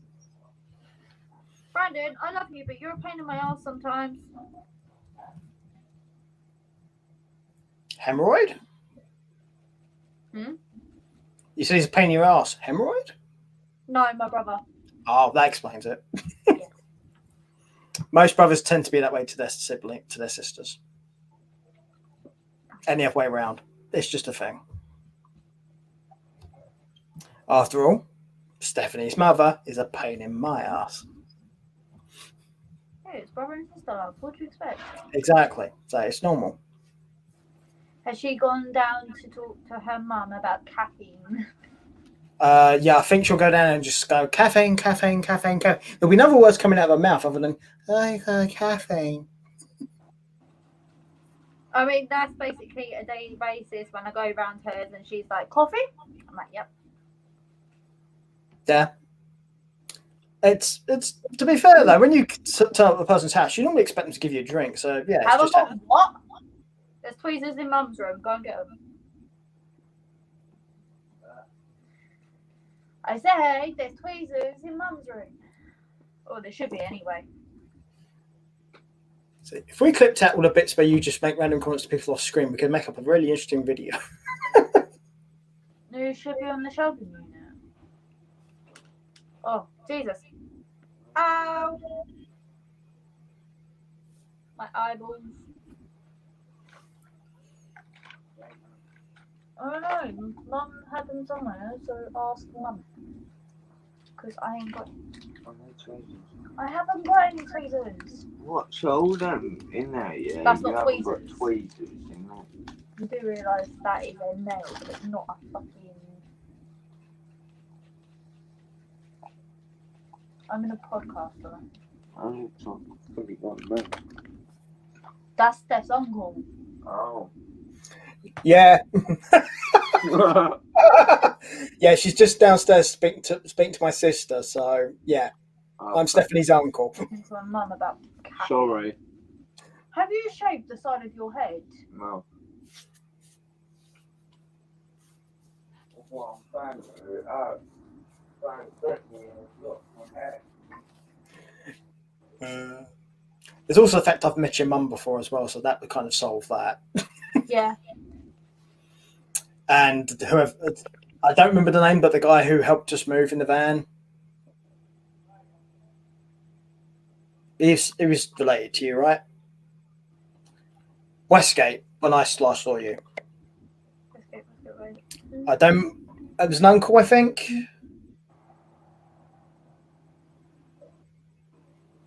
Brandon, I love you, but you're a pain in my ass sometimes. Hemorrhoid? Hmm? You said he's a pain in your ass. Hemorrhoid? No, my brother. Oh, that explains it. Most brothers tend to be that way to their sisters. Any other way around. It's just a thing. After all, Stephanie's mother is a pain in my ass. Hey, it's brother and sister love. What do you expect? Exactly. So it's normal. Has she gone down to talk to her mum about caffeine? Yeah, I think she'll go down and just go, caffeine, caffeine, caffeine, caffeine. There'll be no words coming out of her mouth other than, caffeine. I mean, that's basically a daily basis when I go around hers and she's like, coffee? I'm like, yep. Yeah. It's to be fair though, when you turn up at a person's house, you normally expect them to give you a drink. So yeah, it's just what? There's tweezers in mum's room. Go and get them. I say there's tweezers in mum's room. Or there should be anyway. So if we clipped out all the bits where you just make random comments to people off screen, we could make up a really interesting video. No, it should be on the shelving unit. Oh, Jesus. Ow! My eyeballs. I don't know. Mum had them somewhere, so ask Mum. Because I ain't got. I haven't got any tweezers. What? So all them in there, yeah? That's you not haven't got tweezers. tweezers in there. You do realise that is a nail, but it's not a fucking. I'm in a podcast, right? I probably got them. That's Steph's uncle. Oh. Yeah. Yeah, she's just downstairs speaking to my sister. So yeah, I'm Stephanie's uncle. Talking to my mum about cat. Sorry. Have you shaved the side of your head? No. Well, thank you. There's also the fact I've met your mum before as well, so that would kind of solve that. Yeah. And whoever, I don't remember the name, but the guy who helped us move in the van, he was related to you, right? Westgate, when I last saw you. I don't. It was an uncle, I think.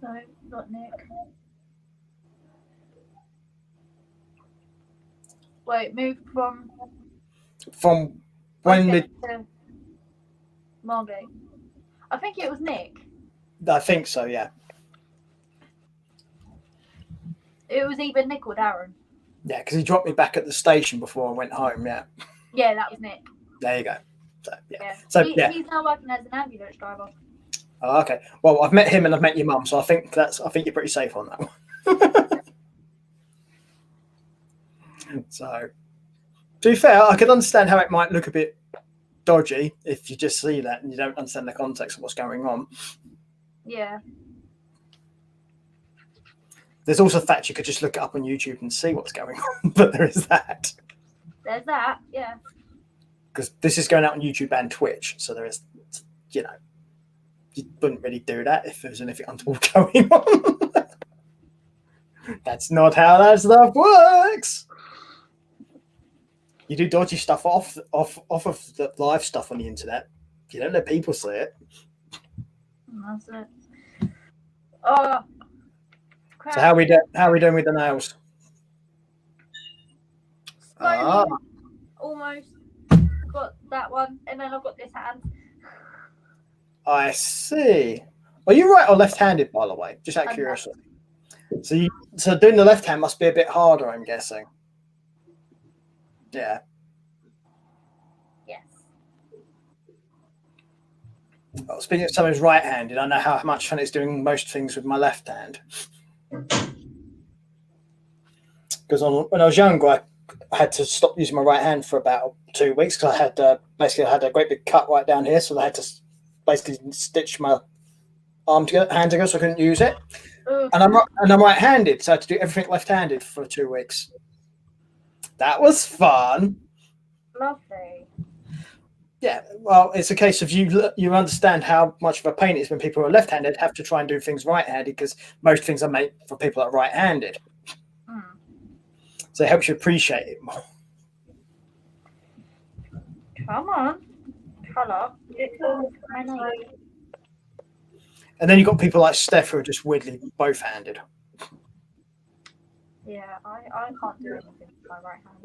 No, not Nick. Wait, move from when we, Margate. I think it was Nick. I think so, yeah. It was either Nick or Darren. Yeah, because he dropped me back at the station before I went home, yeah. Yeah, that was Nick. There you go. So, yeah. Yeah. So, He's now working as an ambulance driver. Oh, okay. Well, I've met him and I've met your mum, so I think you're pretty safe on that one. So, to be fair, I could understand how it might look a bit dodgy if you just see that and you don't understand the context of what's going on. Yeah. There's also the fact you could just look it up on YouTube and see what's going on, but there is that. There's that, yeah. Because this is going out on YouTube and Twitch, so there is, you know, you wouldn't really do that if there was anything untoward going on. That's not how that stuff works. You do dodgy stuff off of the live stuff on the internet. You don't let people see it. That's it. Oh, crap. So how are we doing with the nails? Slowly, almost got that one, and then I've got this hand. I see. Are you right or left-handed, by the way? Just out of I'm curiosity. So doing the left hand must be a bit harder, I'm guessing. Yeah. Yes. Well, speaking of someone who's right-handed, I know how much fun it's doing most things with my left hand. Because when I was younger, I had to stop using my right hand for about 2 weeks because I had a great big cut right down here, so I had to basically stitch my hand together, so I couldn't use it. And I'm right-handed, so I had to do everything left-handed for 2 weeks. That was fun. Lovely. Yeah, well, it's a case of you understand how much of a pain it is when people who are left-handed have to try and do things right-handed because most things are made for people that are right-handed. So it helps you appreciate it more. Come on. Colour. It's all my name. And then you've got people like Steph who are just weirdly both-handed. Yeah, I can't do anything with my right hand.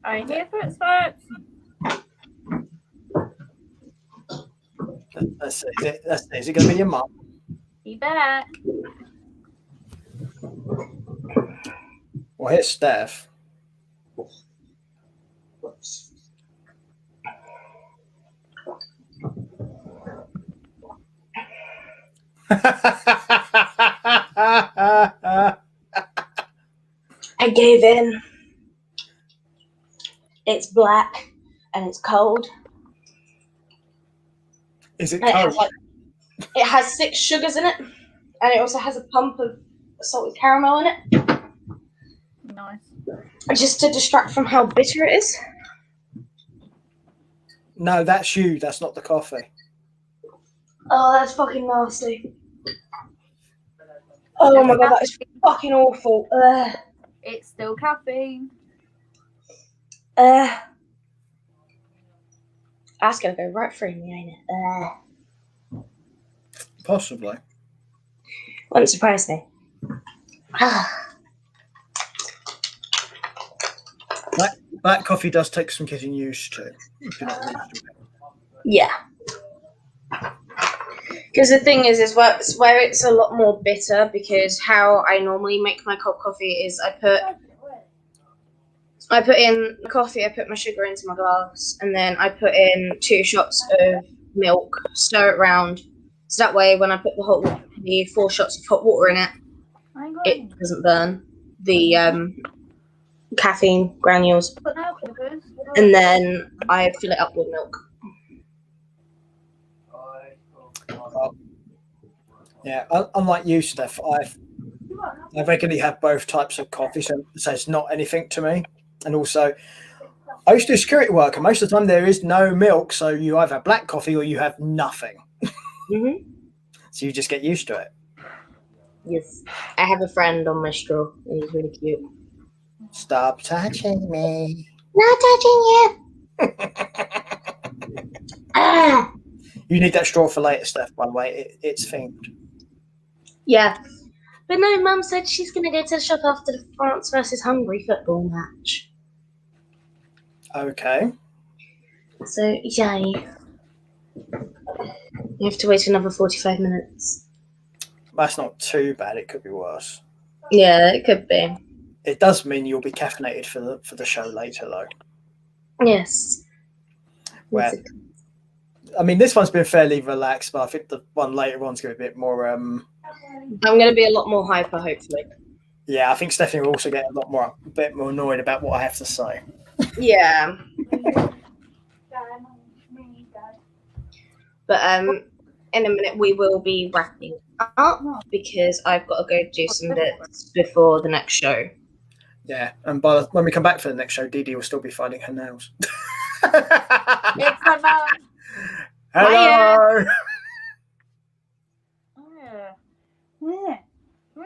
I hear footsteps. Let's see. Is it going to be your mum? You bet. Well, here's Steph. I gave in. It's black and it's cold. Is it And cold? it has 6 sugars in it, and it also has a pump of salted caramel in it. Nice. Just to distract from how bitter it is. No, that's you. That's not the coffee. Oh, that's fucking nasty. Oh my god, that is fucking awful. It's still caffeine. That's gonna go right through me, ain't it? Possibly. Wouldn't surprise me. Black coffee does take some getting used to. If you're not used to it. Yeah. Because the thing is where it's a lot more bitter, because how I normally make my cold coffee is I put in the coffee, I put my sugar into my glass, and then I put in 2 shots of milk, stir it round, so that way when I put the 4 shots of hot water in it, it doesn't burn the caffeine granules, and then I fill it up with milk. Yeah, unlike you, Steph, I regularly have both types of coffee, so it's not anything to me. And also, I used to do security work, and most of the time there is no milk, so you either have black coffee or you have nothing. Mm-hmm. So you just get used to it. Yes. I have a friend on my straw, and he's really cute. Stop touching me. Not touching you! Ah! You need that straw for later, Steph, by the way. It's themed. Yeah. But no, Mum said she's going to go to the shop after the France versus Hungary football match. Okay. So, yay. You have to wait another 45 minutes. That's not too bad. It could be worse. Yeah, it could be. It does mean you'll be caffeinated for the show later, though. Yes. Where, I mean, this one's been fairly relaxed, but I think the one later on's going to be a bit more. I'm going to be a lot more hyper, hopefully. Yeah, I think Stephanie will also get a bit more annoyed about what I have to say. Yeah. But in a minute we will be wrapping up because I've got to go do some bits before the next show. Yeah, and when we come back for the next show, Dee Dee will still be filing her nails. It's my mum. Hello.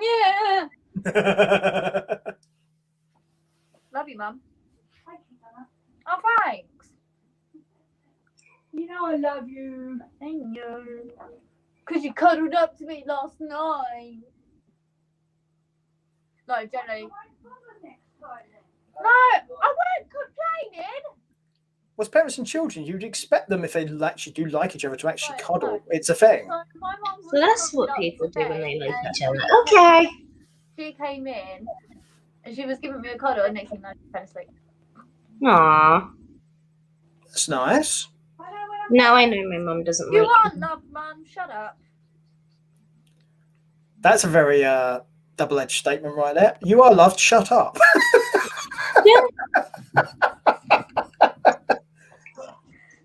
Yeah. Love you, Mum. Oh, thanks. You know I love you. Thank you. Because you cuddled up to me last night. No, generally. No, I wasn't complaining. Well, as parents and children, you'd expect them, if they actually do like each other, to actually Right, cuddle. no. It's a thing. So my mum was So that's cuddled what up people do when today, they like and each other. Okay. She came in and she was giving me a cuddle, and next thing I fell asleep. Aww. That's nice. Now I know my mum doesn't You like aren't loved, Mum. Shut up. That's a very double-edged statement right there. You are loved. Shut up.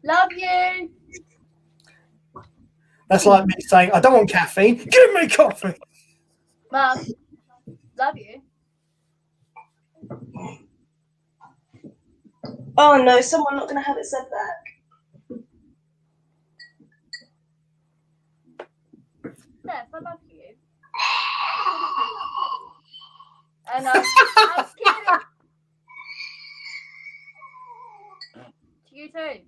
Love you. That's like me saying, I don't want caffeine. Give me coffee. Mum. Love you. Oh no, someone not going to have it said back. Steph, I love you. And I'm kidding. To you too.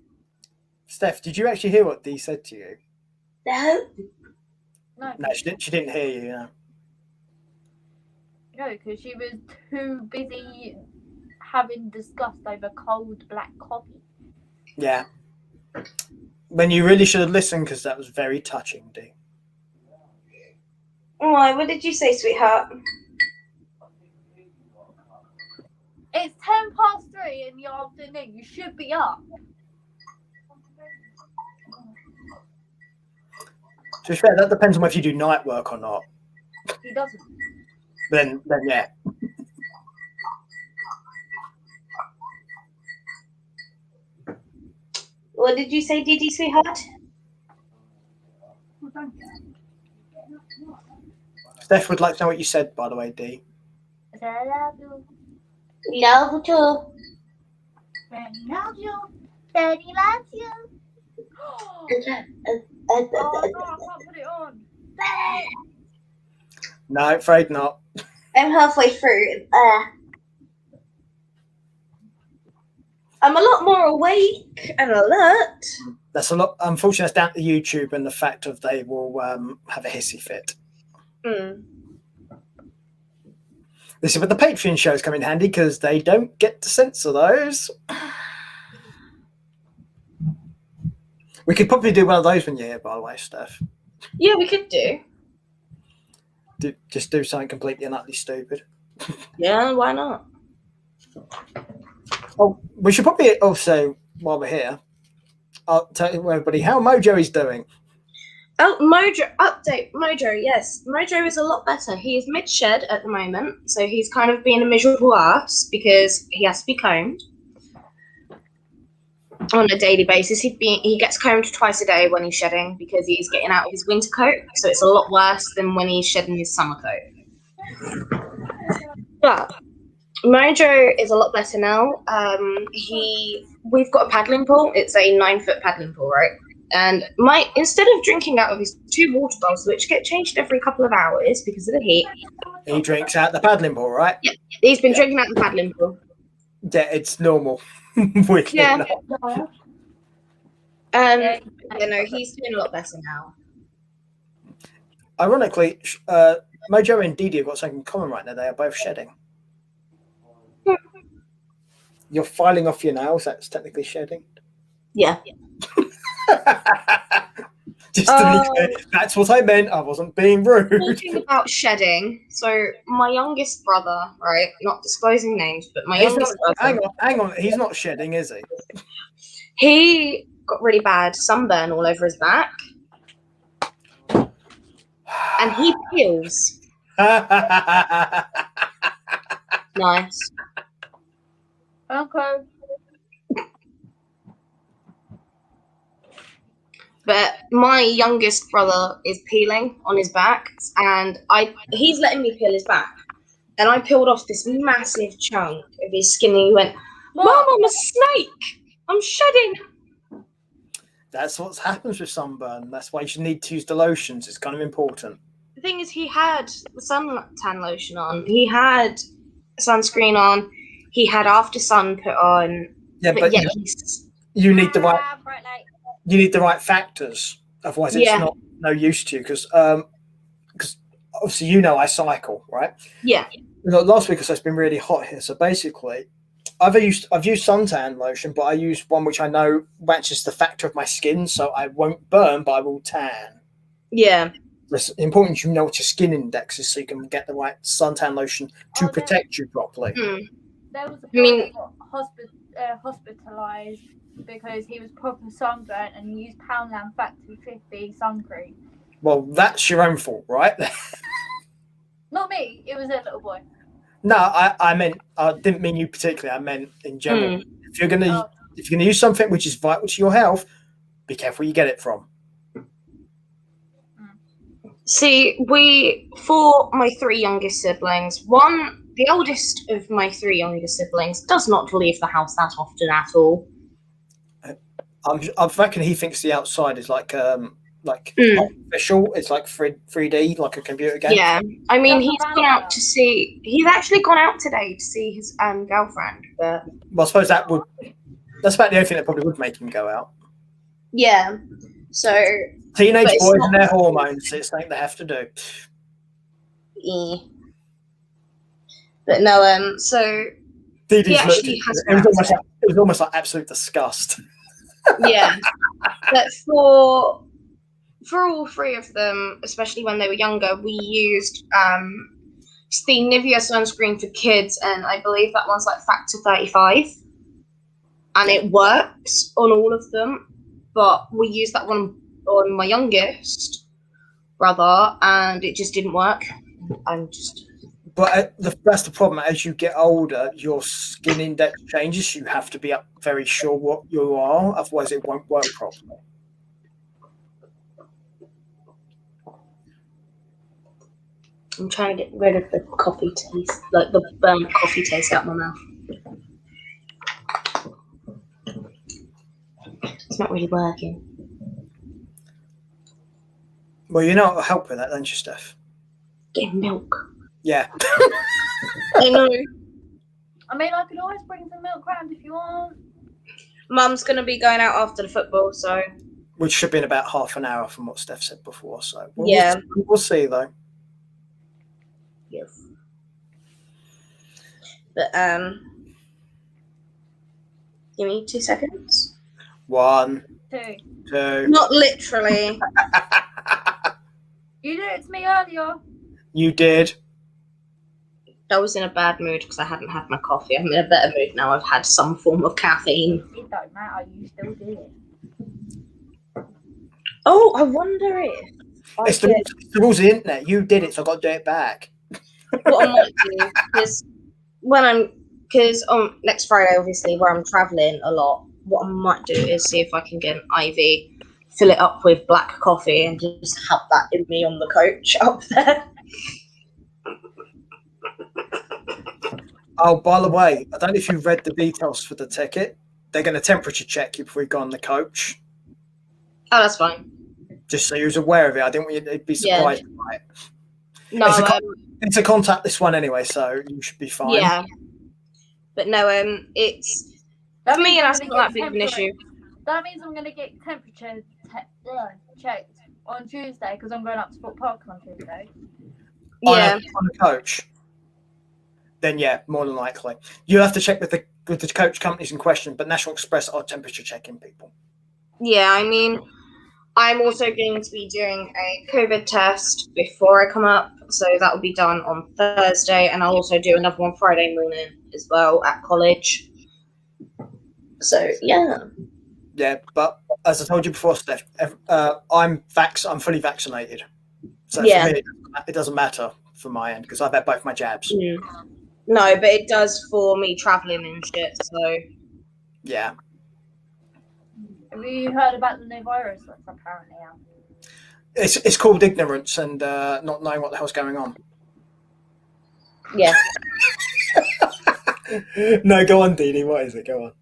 Steph, did you actually hear what Dee said to you? No. No, she didn't hear you. No. No, because she was too busy having disgust over cold black coffee. Yeah. When you really should have listened, because that was very touching, Dee. Oh, what did you say, sweetheart? It's 3:10 in the afternoon. You should be up. To be fair, that depends on whether you do night work or not. He doesn't. Then yeah. What did you say, Dee Dee, sweetheart? Steph would like to know what you said, by the way, Dee. I said, I love you. Love you too. Daddy loves you. Daddy loves you. Oh, no, I can't put it on. Damn it. No, afraid not. I'm halfway through. I'm a lot more awake and alert. That's a lot. Unfortunately, that's down to YouTube and the fact of they will have a hissy fit. Mm. This is where the Patreon shows come in handy, because they don't get to censor those. We could probably do one of those when you're here, by the way, Steph. Yeah, we could do. Just do something completely and utterly stupid. Yeah, why not? Oh, we should probably also, while we're here, I'll tell everybody how Mojo is doing. Oh, Mojo, update. Mojo, yes. Mojo is a lot better. He is mid-shed at the moment, so he's kind of being a miserable ass because he has to be combed on a daily basis. He gets combed twice a day when he's shedding because he's getting out of his winter coat, so it's a lot worse than when he's shedding his summer coat. But Mojo is a lot better now. We've got a paddling pool. It's a 9-foot paddling pool, right? And instead of drinking out of his 2 water bowls, which get changed every couple of hours because of the heat, He drinks out the paddling pool, right? yeah, he's been drinking out the paddling pool. Yeah, it's normal. Yeah. Yeah. You know, he's doing a lot better now. Ironically, Mojo and Didi have got something in common right now. They are both shedding. You're filing off your nails. That's technically shedding. Yeah. Just to be clear, that's what I meant. I wasn't being rude. Talking about shedding, so my youngest brother, right? Not disclosing names, but my youngest brother. Hang on. He's not shedding, is he? He got really bad sunburn all over his back, and he peels. Nice. Okay. But my youngest brother is peeling on his back, and he's letting me peel his back. And I peeled off this massive chunk of his skin, and he went, "Mom, I'm a snake! I'm shedding!" That's what happens with sunburn. That's why you should need to use the lotions. It's kind of important. The thing is, he had the suntan lotion on. He had sunscreen on. He had after sun put on. Yeah, but you need the right. You need the right factors. Otherwise, it's not no use to you. Because obviously, I cycle, right? Yeah. Last week or so, it's been really hot here. So basically, I've used suntan lotion, but I use one which I know matches the factor of my skin, so I won't burn, but I will tan. Yeah. It's important you know what your skin index is, so you can get the right suntan lotion to protect you properly. There was a guy that got hospitalised because he was proper sunburnt and he used Poundland Factory 50 sun cream. Well, that's your own fault, right? Not me. It was a little boy. No, I meant I didn't mean you particularly. I meant in general. If you're gonna use something which is vital to your health, be careful where you get it from. See, for my three youngest siblings, the oldest of my three youngest siblings does not leave the house that often at all. I reckon he thinks the outside is like artificial. It's like 3D, like a computer game. Yeah, I mean, he's actually gone out today to see his girlfriend. But well, I suppose that's about the only thing that probably would make him go out. Yeah, so teenage boys and their hormones, it's something they have to do. Yeah. But no, so Didi's he actually has. It was almost like absolute disgust. Yeah, but for all three of them, especially when they were younger, we used the Nivea sunscreen for kids, and I believe that one's like factor 35, and it works on all of them. But we used that one on my youngest brother, and it just didn't work. But that's the problem. As you get older, your skin index changes. You have to be very sure what you are, otherwise it won't work properly. I'm trying to get rid of the coffee taste, like the burnt coffee taste out of my mouth. It's not really working. Well, you know what will help with that, don't you, Steph? Getting milk. Yeah. I know. I mean, I can always bring some milk round if you want. Mum's going to be going out after the football, so... Which should be in about half an hour from what Steph said before, so... We'll see, though. Yes. But, give me 2 seconds. 1, 2. Not literally. You did it to me earlier. You did. I was in a bad mood because I hadn't had my coffee. I'm in a better mood now. I've had some form of caffeine. It don't matter. You still did it. Oh, I wonder if... It's the rules of the internet. You did it, so I've got to do it back. What I might do, because next Friday, obviously, where I'm travelling a lot, what I might do is see if I can get an IV, fill it up with black coffee, and just have that in me on the coach up there. Oh, by the way, I don't know if you've read the details for the ticket. They're going to temperature check you before you go on the coach. Oh, that's fine. Just so you're aware of it. I didn't want you to be surprised by it. No, it's a contact this one anyway, so you should be fine. Yeah. But no, it's... For me, that's not that big of an issue. That means I'm going to get temperature checked on Tuesday because I'm going up to Fort Park on Tuesday. Yeah. On a coach, then yeah, more than likely. You have to check with the coach companies in question, but National Express are temperature checking people. Yeah, I mean, I'm also going to be doing a COVID test before I come up, so that will be done on Thursday, and I'll also do another one Friday morning as well at college. So yeah. Yeah, but as I told you before, Steph, I'm fully vaccinated, so Yeah. for me it doesn't matter from my end because I've had both my jabs. Mm. No, but it does for me traveling and shit. So Yeah, Have you heard about the new virus that's apparently out? it's called ignorance and not knowing what the hell's going on. yeah. No, go on, Dee Dee. What is it? Go on.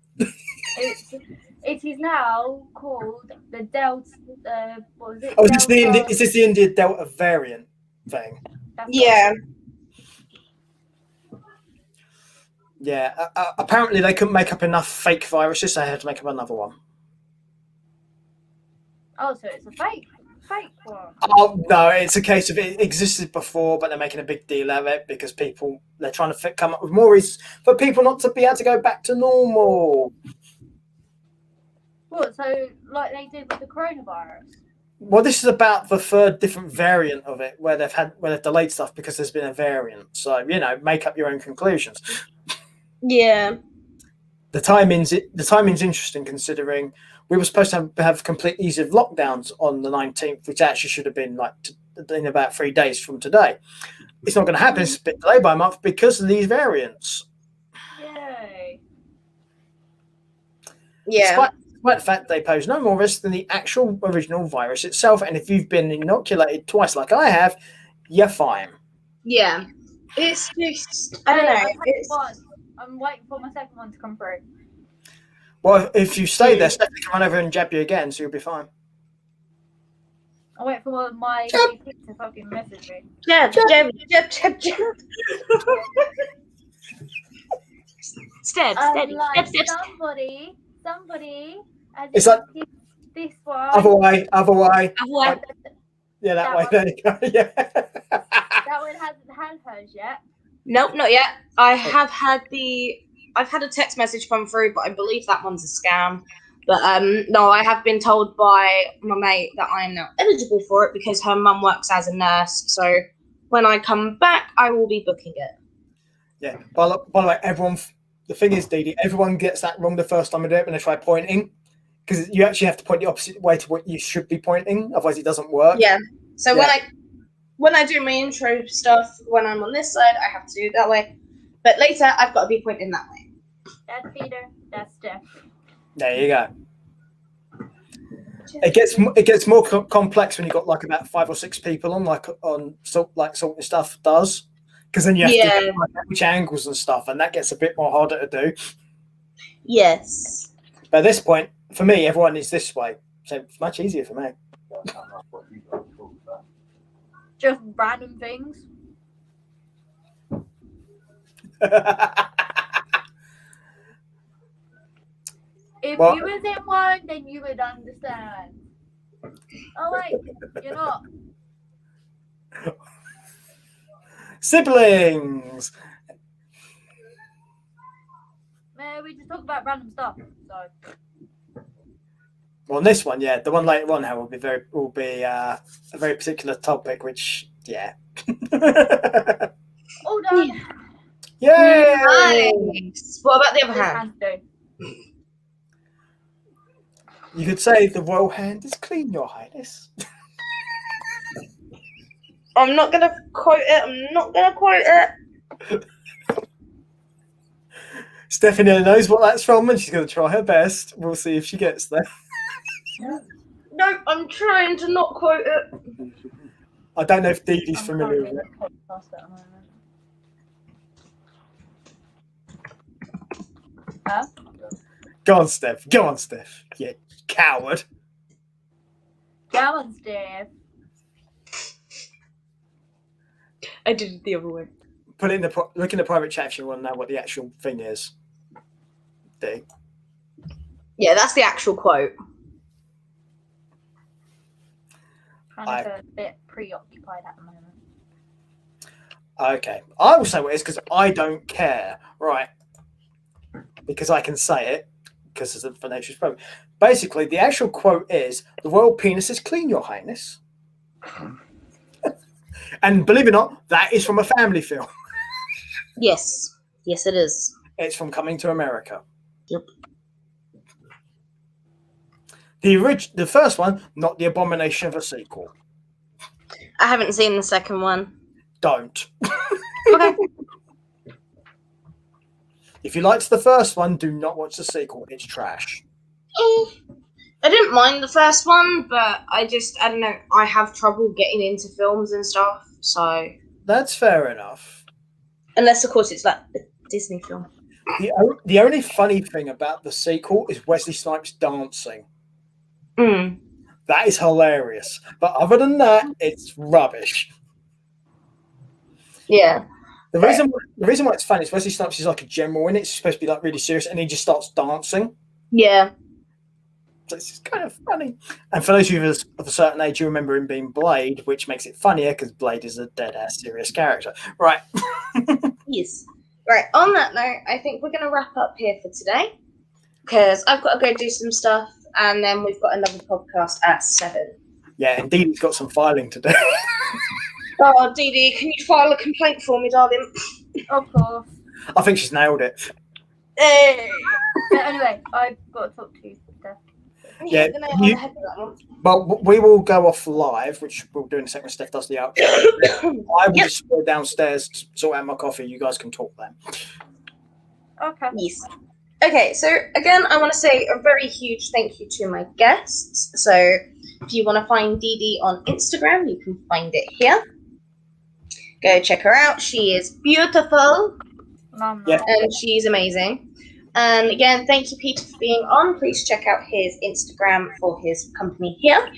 It is now called the Delta. What was it? Oh, Delta. is this the India Delta variant thing? That's Yeah. Yeah. Apparently, they couldn't make up enough fake viruses, so they had to make up another one. Oh, so it's a fake one. Oh no, it's a case of it existed before, but they're making a big deal of it because they're trying to come up with more reasons for people not to be able to go back to normal. What? So like they did with the coronavirus? Well, this is about the third different variant of it, where they've delayed stuff because there's been a variant. So make up your own conclusions. Yeah. The timing's interesting considering we were supposed to have complete ease of lockdowns on the 19th, which actually should have been in about 3 days from today. It's not going to happen. It's a bit delayed by a month because of these variants. Yay! Yeah. Despite the fact they pose no more risk than the actual original virus itself, and if you've been inoculated twice like I have, you're fine. Yeah. It's just I don't know. I'm waiting for my second one to come through. Well, if you stay there, Steph can run over and jab you again, so you'll be fine. I'll wait for my GP to fucking message me. Jab. Step. Like somebody. It's like this one. other way. What? Yeah, that way. one. There you go. Yeah. That one hasn't had hers yet. Nope, not yet. I've had a text message come through, but I believe that one's a scam. But no, I have been told by my mate that I am now eligible for it because her mum works as a nurse. So when I come back, I will be booking it. Yeah. By the way, the thing is, Dee Dee, everyone gets that wrong the first time they do it when they try pointing, because you actually have to point the opposite way to what you should be pointing, otherwise it doesn't work. Yeah. So when I do my intro stuff, when I'm on this side, I have to do it that way. But later, I've got to be pointing that way. That's Peter. That's Steph. There you go. It gets more complex when you've got like about 5 or 6 people on Salt and Stuff does, because then you have to work out which angles and stuff, and that gets a bit more harder to do. Yes. But at this point, for me, everyone is this way, so it's much easier for me. Just random things. If you was in one, then you would understand. Oh wait, you're not. Siblings. Man, we just talk about random stuff. So. Well, on this one, yeah, the one later on, how will be a very particular topic, which All done. Yay! Nice. What about the other hand? You could say the royal hand is clean, Your Highness. I'm not gonna quote it. Stephanie knows what that's from, and she's going to try her best. We'll see if she gets there. No, I'm trying to not quote it. I don't know if Dee Dee's familiar with it. Huh? Go on, Steph. You coward. Go on, Steph. I did it the other way. Put it in look in the private chat if you want to know what the actual thing is. Dee. Yeah, that's the actual quote. kind of a bit preoccupied at the moment. Okay, I will say what it is because I don't care, right? Because I can say it because it's the nature's program. Basically, the actual quote is, "The royal penis is clean, Your Highness." And believe it or not, that is from a family film. Yes. Yes, it is. It's from Coming to America. Yep. The first one, not the abomination of a sequel. I haven't seen the second one. Don't. Okay. If you liked the first one, do not watch the sequel. It's trash. I didn't mind the first one, but I don't know. I have trouble getting into films and stuff, so. That's fair enough. Unless, of course, it's like a Disney film. The only funny thing about the sequel is Wesley Snipes dancing. Mm. That is hilarious. But other than that, it's rubbish. Yeah. The reason why it's funny is Wesley Snipes is like a general in it. It's supposed to be like really serious, and he just starts dancing. Yeah. So it's kind of funny. And for those of you of a certain age, you remember him being Blade, which makes it funnier because Blade is a dead-ass serious character. Right. Yes. Right. On that note, I think we're going to wrap up here for today because I've got to go do some stuff, and then we've got another podcast at 7. Yeah, indeed, he's got some filing to do. Oh, Dee Dee, can you file a complaint for me, darling? Of course. I think she's nailed it. Hey. But anyway, I've got to talk to you, Steph. Yeah, I'm gonna you- head for that one. Well, we will go off live, which we'll do in a second when Steph does the outro. I will Yep. just go downstairs to sort out my coffee. You guys can talk then. Okay. Yes. Okay, so again, I want to say a very huge thank you to my guests. So if you want to find Dee Dee on Instagram, you can find it here. Go check her out. She is beautiful No, I'm not. Yeah. and she's amazing. And again, thank you, Peter, for being on. Please check out his Instagram for his company here.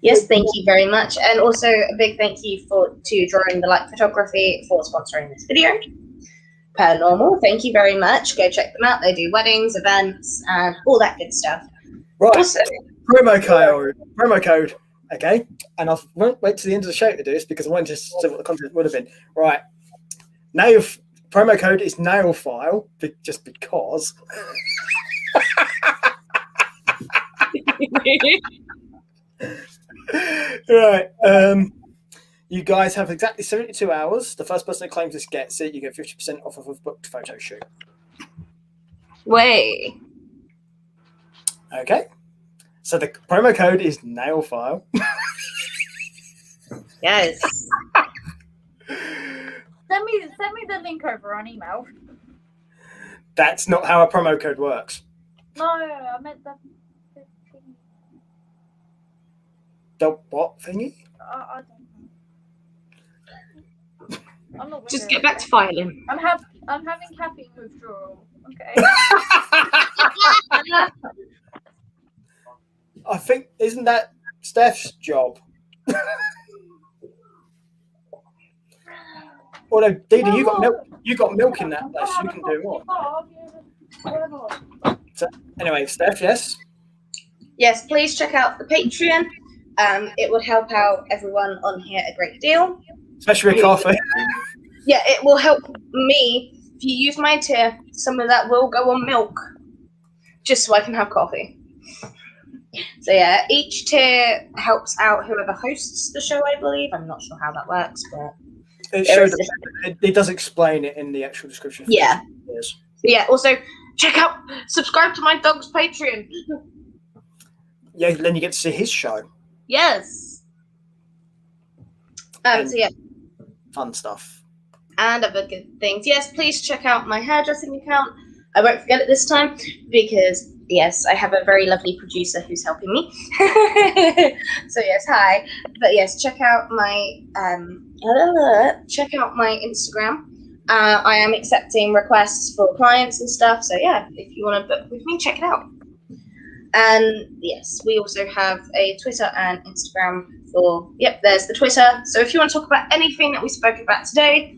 Yes, thank you very much. And also a big thank you to Drawing the Light Photography for sponsoring this video. Paranormal, thank you very much. Go check them out. They do weddings, events, and all that good stuff. Right. Also, Promo code. Okay. And I won't wait to the end of the show to do this because I wanted to see what the content would have been. Right. Now your promo code is nail file just because. Right. You guys have exactly 72 hours. The first person that claims this gets it. You get 50% off of a booked photo shoot. way. Okay. So the promo code is nail file. Yes. Send me the link over on email. That's not how a promo code works. No, I meant the. The what thingy? I don't know. I'm not. Just with get it. back to filing. I'm having caffeine withdrawal. Okay. I think isn't that Steph's job? Although Dee Dee, you got milk. You got milk in that place. You can do more. So anyway, Steph, yes. Yes, please check out the Patreon. It would help out everyone on here a great deal. Especially with coffee. Yeah, it will help me. If you use my tier, some of that will go on milk, just so I can have coffee. So yeah, each tier helps out whoever hosts the show, I believe. I'm not sure how that works, but It does explain it in the actual description. Yeah. Yes. so yeah. Also, subscribe to my dog's Patreon. Yeah, then you get to see his show. Yes. So yeah, Fun stuff. and other good things. Yes, please check out my hairdressing account. I won't forget it this time because yes, I have a very lovely producer who's helping me. So yes, hi. But yes, check out my Instagram. I am accepting requests for clients and stuff. So yeah, if you want to book with me, check it out. And yes, we also have a Twitter and Instagram there's the Twitter. So if you want to talk about anything that we spoke about today,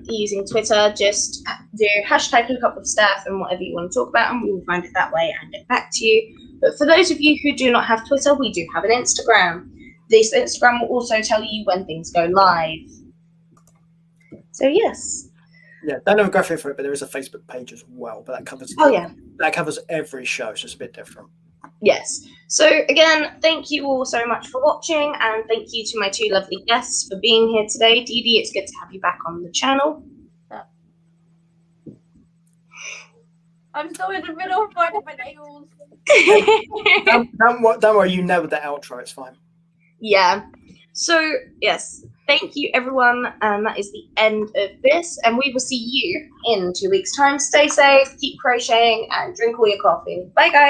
using Twitter, just do #lookupwithsteph and whatever you want to talk about, and we will find it that way and get back to you. But for those of you who do not have Twitter, we do have an Instagram. this Instagram will also tell you when things go live. So yes. Yeah, don't have a graphic for it, but there is a Facebook page as well. But that covers that covers every show. It's just a bit different. Yes. So again, thank you all so much for watching, and thank you to my two lovely guests for being here today. Dee Dee, it's good to have you back on the channel. I'm still in the middle of biting my nails. Don't worry, you nailed that outro. It's fine. Yeah. So yes, thank you everyone, and that is the end of this. And we will see you in 2 weeks' time. Stay safe, keep crocheting, and drink all your coffee. Bye, guys.